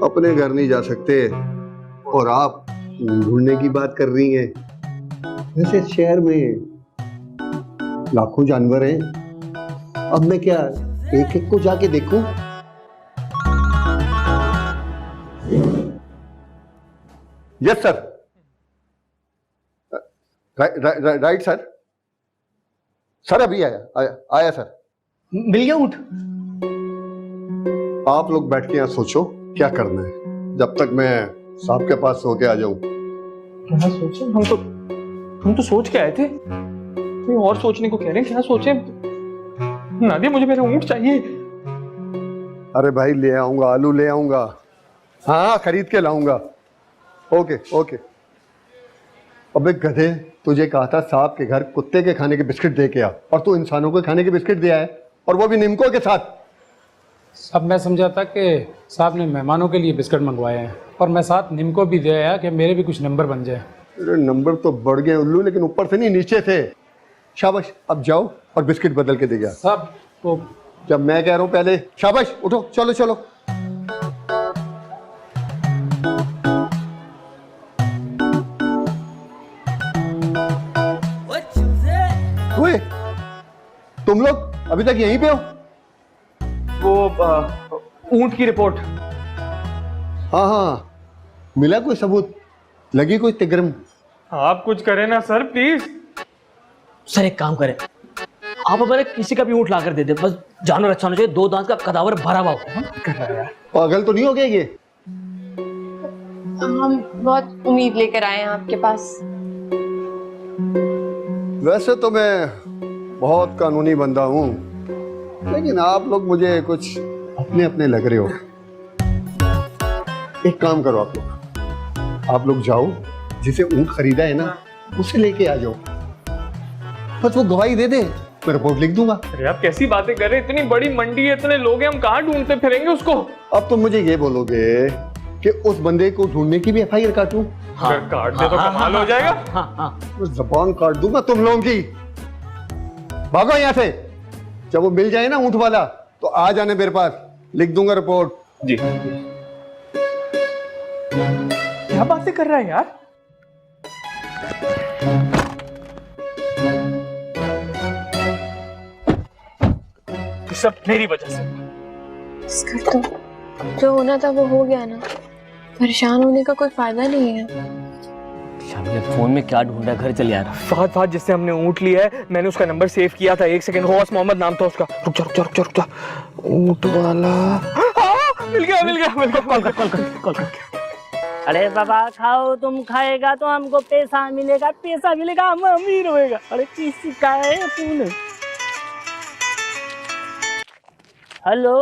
अपने घर नहीं जा सकते, और आप ढूंढने की बात कर रही हैं। वैसे शहर में लाखों जानवर हैं, अब मैं क्या एक एक को जाके देखूं? Yes sir, right sir, sir अभी आया सर। मिल गया ऊँट? आप लोग बैठ के यहाँ सोचो क्या करना है, जब तक मैं साहब के पास होके आ जाऊं। क्या सोचे? हम तो सोच के आए थे, कोई और सोचने को कह रहे हैं। क्या सोचे नादिया? मुझे मेरा ऊंट चाहिए। अरे भाई, ले आऊंगा, आलू ले आऊंगा, हाँ खरीद के लाऊंगा। Okay okay. अबे गधे, तुझे कहा था साहब के घर कुत्ते के खाने के बिस्किट दे के आ, और तू इंसानों को खाने के बिस्किट दिया है, और वो भी निमको के साथ। अब मैं समझा था कि साहब ने मेहमानों के लिए बिस्किट मंगवाए हैं, और मैं साथ निमको भी दे आया कि मेरे भी कुछ नंबर बन जाए। अरे नंबर तो बढ़ गए उल्लू, लेकिन ऊपर से नहीं नीचे से। शाबाश, अब जाओ और बिस्किट बदल के दे गया साहब। तो जब मैं कह रहा हूँ पहले शाबाश, उठो, चलो चलो। ओए, तुम लोग अभी तक यहीं पे हो? वो ऊंट की रिपोर्ट। हाँ हाँ, मिला कोई सबूत? लगी कोई तिगरम? आप कुछ करें ना सर, प्लीज। सर एक काम करें, आप हमारे किसी का भी ऊँट ला कर दे दे, बस जानवर अच्छा होना चाहिए, 2 दांत का कदावर भरा हुआ हो। पागल तो नहीं हो गया ये? हम बहुत उम्मीद लेकर आए हैं आपके पास। वैसे तो मैं बहुत कानूनी बंदा हूँ, लेकिन आप लोग मुझे कुछ अपने अपने लग रहे हो। एक काम करो, आप लोग जाओ, जिसे ऊँट खरीदा है ना उसे लेके आ जाओ, बस वो गवाही दे दे, मैं रिपोर्ट लिख दूंगा। अरे आप कैसी बातें कर रहे हैं, इतनी बड़ी मंडी है, इतने लोग हैं, हम कहाँ ढूंढते फिरेंगे उसको। अब तो मुझे ये बोलोगे कि उस बंदे को ढूंढने की भी FIR काटूं? हाँ, काट दे तो कमाल हो जाएगा। तो जबान काट दूंगा तुम लोगों की। भागो यहाँ से, जब वो मिल जाए ना ऊँट वाला तो आ जाने मेरे पास, लिख दूंगा रिपोर्ट। जी। क्या बातें कर रहा है यार। सब मेरी वजह से। इसका तो जो होना था वो हो गया ना, परेशान होने का कोई फायदा नहीं है। शामिर फोन में क्या ढूंढा, घर चल यार। फहद जिससे हमने ऊँट लिया है, मैंने उसका नंबर सेव किया था। 1 सेकंड, होस मोहम्मद नाम था उसका। रुक जा। ऊँट वाला मिल गया। कॉल कर। अरे बाबा खाओ, तुम खाएगा तो हमको पैसा मिलेगा, हम अमीर होएगा। अरे किसी का है फोन? हेलो,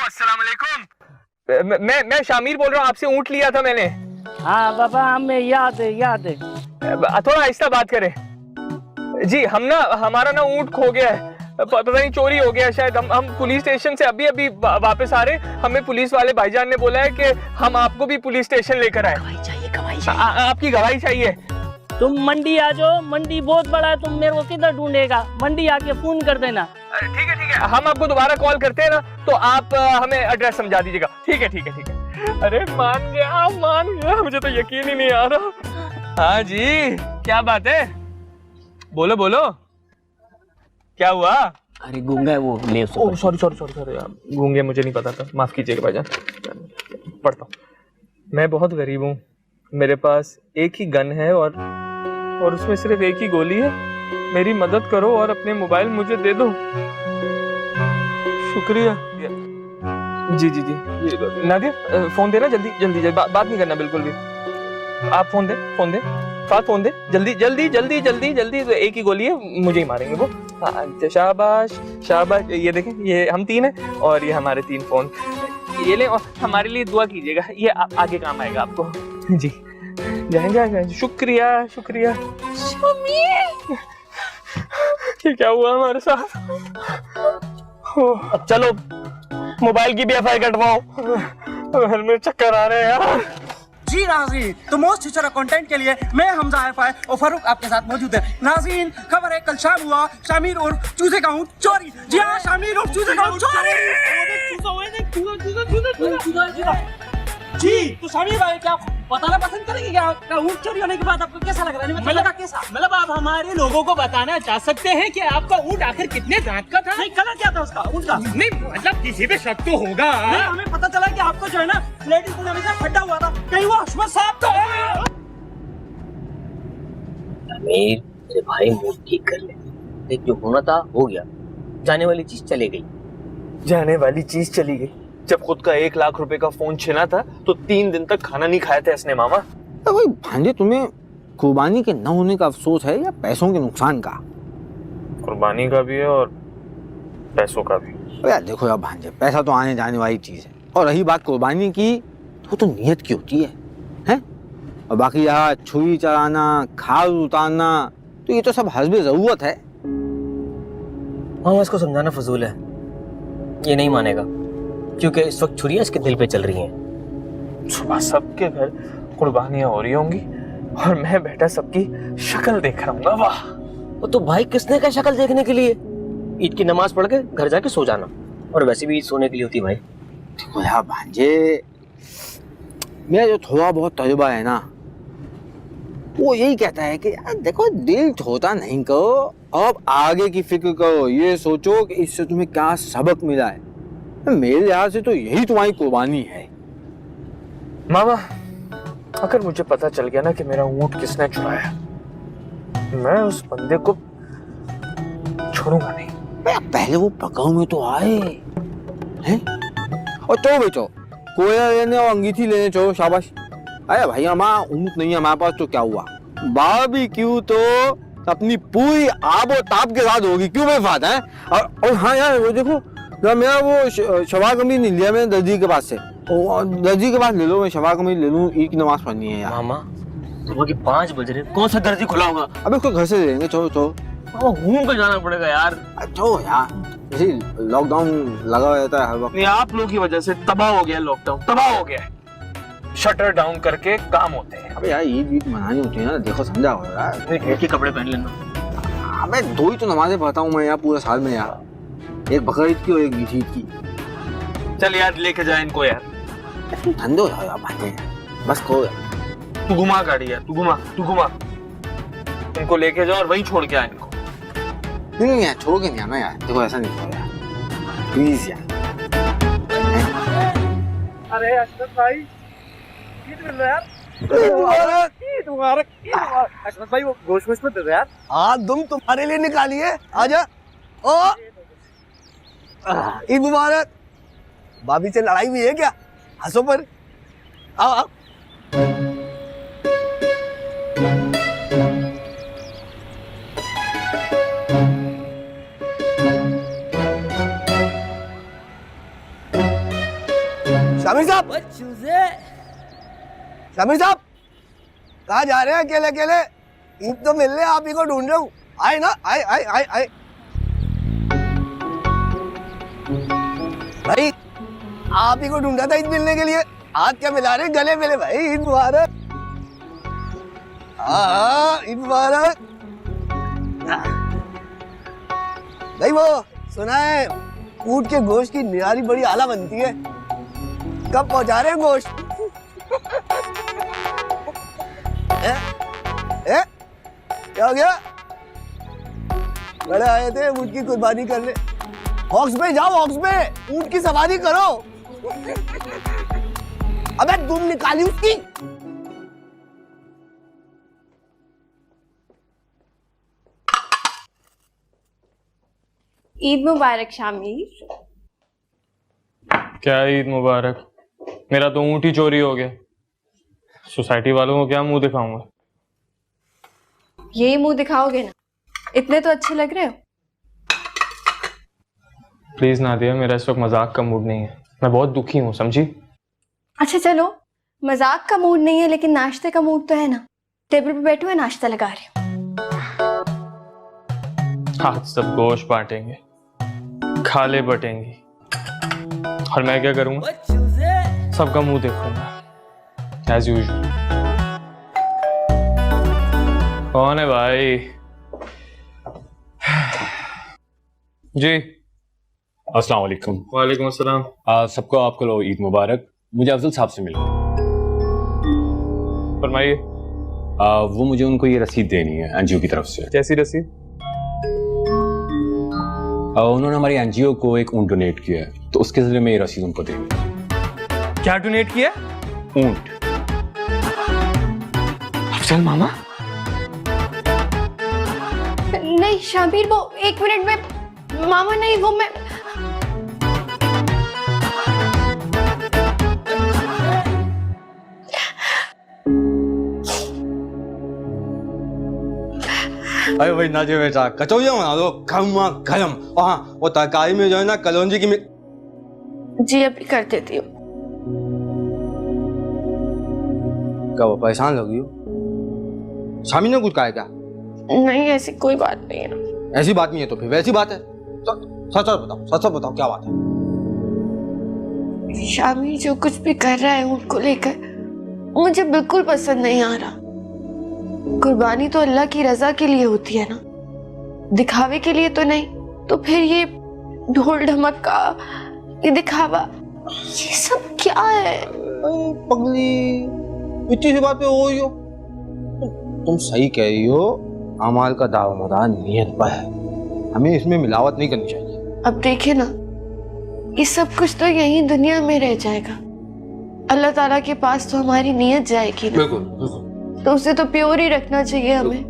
अस्सलाम वालेकुम। मैं शामिर बोल रहा हूँ, आपसे ऊँट लिया था मैंने। हाँ बाबा, हमें याद है। थोड़ा आहिस्ता बात करें जी। हमारा ना ऊँट खो गया है, पता नहीं चोरी हो गया शायद। हम पुलिस स्टेशन से अभी वापस आ रहे। हमें पुलिस वाले भाईजान ने बोला है कि हम आपको भी पुलिस स्टेशन लेकर आए। गवाही चाहिए। आपकी गवाही चाहिए। तुम मंडी आ जाओ, मंडी बहुत बड़ा है, तुम मेरे को किधर ढूंढेगा? मंडी आके फोन कर देना। ठीक है, हम आपको दोबारा कॉल करते हैं ना, तो आप हमें एड्रेस समझा दीजिएगा। ठीक है। अरे मान गया, मुझे तो यकीन ही नहीं आ रहा। हाँ जी, क्या बात है? बोलो, क्या हुआ? अरे गूंगा है वो, ले उसको। ओह सॉरी यार, गूंगे मुझे नहीं पता था, माफ कीजिएगा भाईजान। पढ़ता हूँ। मैं बहुत गरीब हूँ, मेरे पास एक ही गन है और उसमें सिर्फ एक ही गोली है। मेरी मदद करो और अपने मोबाइल मुझे दे दो, शुक्रिया। जी नादिया, फोन देना जल्दी, बात नहीं करना बिल्कुल भी। आप फोन दे फात, फोन दे जल्दी। तो एक ही गोली है, मुझे ही मारेंगे वो। हाँ, शाबाश। ये देखें, ये हम 3 हैं और ये हमारे 3 फोन। ये ले और हमारे लिए दुआ कीजिएगा, ये आगे काम आएगा आपको। जी जाए। शुक्रिया। ये क्या हुआ हमारे साथ? अब चलो मोबाइल की भी FIR कटवाओ, में चक्कर आ रहे हैं यार। जी नाज़रीन, तो मोस्ट फ्यूचर कंटेंट के लिए मैं हमजा FI और फारूक आपके साथ मौजूद है। नाज़रीन, खबर है कल शाम हुआ शामिर और चूजे का ऊँट चोरी। जी हाँ, शामिर और चूजे का ऊँट चोरी। जी, तो शामिर भाई क्या बताना पसंद करेंगे क्या ऊँट चोरी होने के बाद आपको कैसा लग रहा है? मतलब आप हमारे लोगों को बताना चाह सकते हैं कि आपका ऊँट आखिर कितने दांत का था? नहीं, कलर क्या था उसका ऊँट का? नहीं, मतलब किसी पे शक तो होगा। नहीं, हमें पता चला कि आपको जो है ना लेडीज को हमेशा खड्डा हुआ था, कहीं वो हशमत साहब तो है। अमीर मेरे भाई, मूड ठीक कर ले। देख, जो होना था हो गया, जाने वाली चीज चली गई। जब खुद का 1 लाख रुपए का फोन छिना था तो 3 दिन तक खाना नहीं खाया था इसने मामा। तो भाई भांजे, तुम्हें कुर्बानी के न होने का अफसोस है या पैसों के नुकसान का? कुर्बानी का भी है और पैसों का भी। यार देखो यार भांजे, पैसा तो आने जाने वाली चीज है, और रही बात कुर्बानी की, तो नीयत की होती है? और बाकी यहाँ छुरी चलाना, खाद उतारना, तो ये तो सब हस्बे जरूरत है। हाँ, इसको समझाना फजूल है, ये नहीं मानेगा, क्योंकि इस वक्त छुरियां इसके दिल पे चल रही हैं। सुबह सबके घर कुर्बानियां हो रही होंगी और मैं बैठा सबकी शक्ल देख रहा हूँ। वाह, वो तो भाई किसने कहा शक्ल देखने के लिए? ईद की नमाज पढ़ के घर जाके सो जाना, और वैसे भी ईद सोने के लिए होती है भाई। देखो यार भांजे, मेरा जो थोड़ा बहुत तजुर्बा है ना, वो यही कहता है कि यार देखो, दिल छोटा नहीं करो, अब आगे की फिक्र करो, ये सोचो कि इससे तुम्हें क्या सबक मिला है। मेरे लिहाज से तो यही तुम्हारी कुर्बानी है। मामा, अगर मुझे पता चल गया ना कि मेरा ऊँट किसने चुराया, मैं उस बंदे को छोड़ूंगा नहीं। पहले वो पकाऊ में तो आए हैं, और चलो बेचो, कोयला लेने और अंगीठी लेने चलो, शाबाश। अरे भाई, हमारा ऊँट नहीं है हमारे पास, तो क्या हुआ? बारबेक्यू तो अपनी पूरी आब और ताप के साथ होगी, क्यों बेफात है? और हाँ यार वो देखो जब मेरा वो शफा कमीज नहीं लिया मैंने दर्जी के पास से, दर्जी के पास ले लो, मैं शफा कमीज ले लूँ, ईद की नमाज पढ़नी है यार। मामा सुबह के 5 बज रहे, कौन सा दर्जी खुला होगा? अबे उसको घर से ले लेंगे, चलो चलो। मामा घूम कर जाना पड़ेगा यार। चलो यार, जैसे लॉकडाउन लगा रहता है हर वक्त। नहीं, आप लोगों की वजह से तबाह हो गया लॉकडाउन, तबाह हो गया। शटर डाउन करके काम होते हैं। अबे यार ईद मनानी होती है ना, देखो समझा हो यार। एक ही कपड़े पहन लेना। अबे 2 ही तो नमाजें पढ़ता हूँ मैं यार पूरे साल में यार, एक बकरीद ईद की और एक ईद की। चल यार लेके जाए इनको यार, ठंडे हो जाओ यार बातें, बस कहो यार। तू घुमा गाड़ी यार, तू घुमा इनको लेके जाओ और वहीं छोड़ के आ इनको। नहीं यार, छोड़ के नहीं आना यार, देखो ऐसा नहीं करो यार, प्लीज यार। अरे अशरफ भाई, ईद मिल रहा है यार। ईद मुबारक। अशरफ भाई वो गोश्त में दे दो यार। हाँ तुम तुम्हारे लिए निकालिए, आजा। ओ ईद मुबारक। भाभी से लड़ाई हुई है क्या? हंसो पर। आओ आओ। शामिर साहब, शामिर साहब कहाँ जा रहे हैं अकेले अकेले? ईद तो मिल रहे, आप ही को ढूंढ रहा हूँ। आए ना, आए आए आए आए। भाई आप ही को ढूंढा था ईद मिलने के लिए, हाथ क्या मिला रहे, गले मिले भाई। ईद मुबारक। हाँ ईद मुबारक। भाई वो सुना है ऊंट के गोश्त की निहारी बड़ी आला बनती है, कब पहुंचा रहे हैं गोश्त? क्या हो गया? बड़े आए थे ऊंट की कुर्बानी करने। हॉक्स पे जाओ, हॉक्स पे ऊंट की सवारी करो। अबे तुम निकाली उसकी। ईद मुबारक शामिर। क्या ईद मुबारक? मेरा तो ऊँट ही चोरी हो गया। सोसाइटी वालों को क्या मुंह दिखाऊंगा? यही मुंह दिखाओगे ना, इतने तो अच्छे लग रहे हो। प्लीज नादिया, मेरा इस वक्त मजाक का मूड नहीं है, मैं बहुत दुखी हूँ, समझी? अच्छा चलो, मजाक का मूड नहीं है लेकिन नाश्ते का मूड तो है ना। टेबल पे बैठे हुए नाश्ता लगा रही हूँ। आज सब गोश्त बांटेंगे, खाले बटेंगी, और मैं क्या करूँगा? सबका मुंह देखूंगा एज यूजुअल। कौन है भाई? जी अस्सलाम वालेकुम। वालेकुम अस्सलाम। सबको आपको ईद मुबारक। मुझे अफजल साहब से मिलना है। फरमाइए। वो मुझे उनको ये रसीद देनी है एनजीओ की तरफ से। कैसी रसीद? उन्होंने हमारी एनजीओ को एक ऊंट डोनेट किया है, तो उसके जरिए में ये रसीद उनको देनी है। क्या डोनेट किया? ऊंट। अफजल मामा? नहीं शामिर, वो 1 मिनट में मामा नहीं, वो मैं अरे भाई नाजे बेटा, कचौरियाँ बना दो गरमा गरम। और हाँ वो तरकारी में जो है ना कलौंजी की जी अभी कर देती हूँ। क्या वो परेशान लगी हो? शामी ने कुछ कहा है क्या? नहीं ऐसी कोई बात नहीं है। ऐसी बात नहीं है तो फिर वैसी बात है। सच सच बताओ, सच सच बताओ क्या बात है? शामी जो कुछ भी कर रहा है उनको लेकर मुझे बिल्कुल पसंद नहीं आ रहा। कुर्बानी तो अल्लाह की रजा के लिए होती है ना, दिखावे के लिए तो नहीं। तो फिर ये ढोल ढमक्का, ये दिखावा, ये सब क्या है? पगली इतनी सी बात पे हो रही हो? तुम सही कह रही हो, अमाल का दारोमदार नियत पर है, हमें इसमें मिलावट नहीं करनी चाहिए। अब देखे ना, ये सब कुछ तो यहीं दुनिया में रह जाएगा, अल्लाह ताला के पास तो हमारी नियत जाएगी ना। बिल्कुल बिल्कुल। तो उसे तो प्योर ही रखना चाहिए हमें।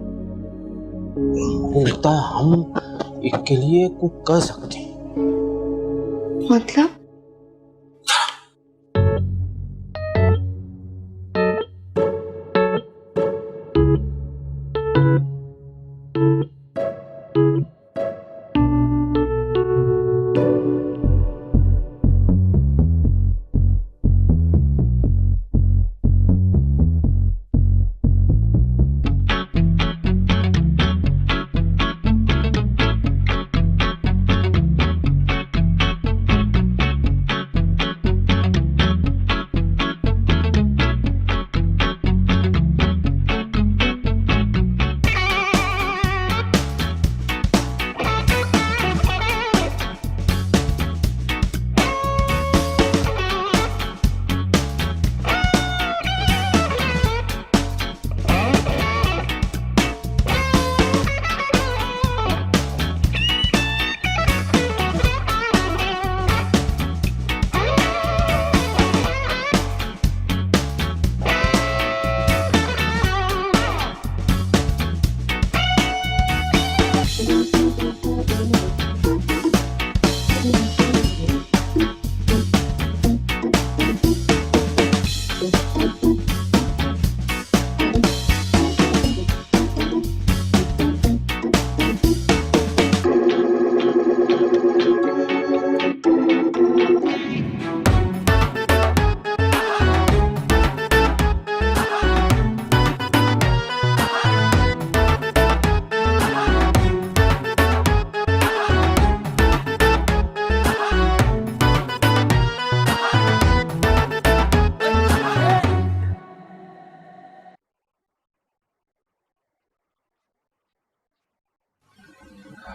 लगता है हम इसके लिए कुछ कर सकते हैं। मतलब?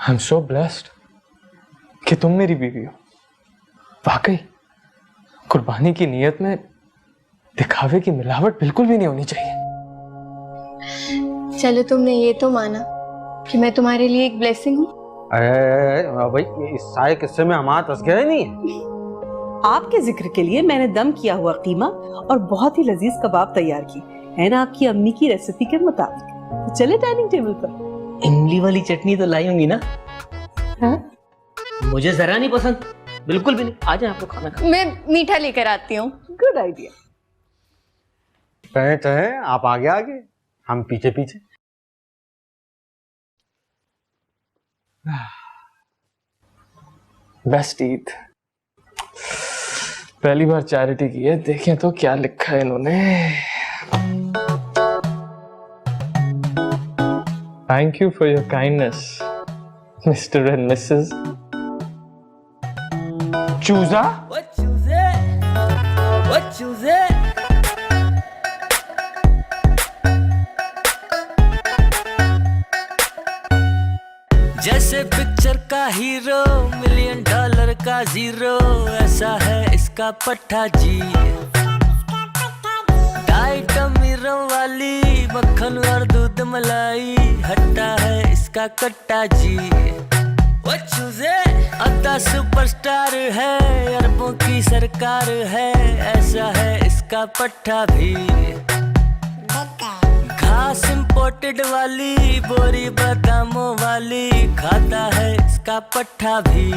आई एम सो ब्लेस्ड कि तुम मेरी बीवी हो। वाकई कुर्बानी की नीयत में दिखावे की मिलावट बिल्कुल भी नहीं होनी चाहिए। चलो तुमने ये तो माना कि मैं तुम्हारे लिए एक ब्लेसिंग हूँ। भाई इस सारे किस्से में हमारा तस्करा ही नहीं है। आपके जिक्र के लिए मैंने दम किया हुआ कीमा और बहुत ही लजीज कबाब तैयार की है ना, आपकी अम्मी की रेसिपी के मुताबिक। तो चले डाइनिंग टेबल पर। इमली वाली चटनी तो लाई होंगी ना? हाँ? मुझे जरा नहीं पसंद, बिल्कुल भी नहीं। आ जाए आप लोग खाना खा। मैं मीठा लेकर आती हूँ। Good idea. चाहे आप आगे आगे, हम पीछे पीछे। बेस्ट ईद, पहली बार चैरिटी की है। देखें तो क्या लिखा है इन्होंने। Thank you for your kindness mister and Mrs चूजा। जैसे पिक्चर का हीरो $1,000,000 का जीरो, ऐसा है इसका पट्टा जी। डाइट अमीरों वाली मक्खन और दूध मलाई, हट्टा है इसका कट्टा जी। वो चूजे अद्दा सुपरस्टार है, अरबों की सरकार है, ऐसा है इसका पट्टा भी। घास इंपोर्टेड वाली, बोरी बादामों वाली, खाता है इसका पट्टा भी।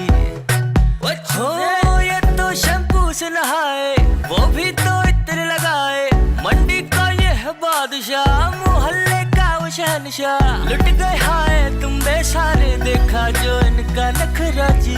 ओ ये तो शैम्पू से नहाए, वो भी तो इत्र लगाए। मंडी का ये है बादशाह, मोहल्ले का वो शहनशाह। लुट गए हाय तुम बेसारे, देखा जो इनका नखरा जी।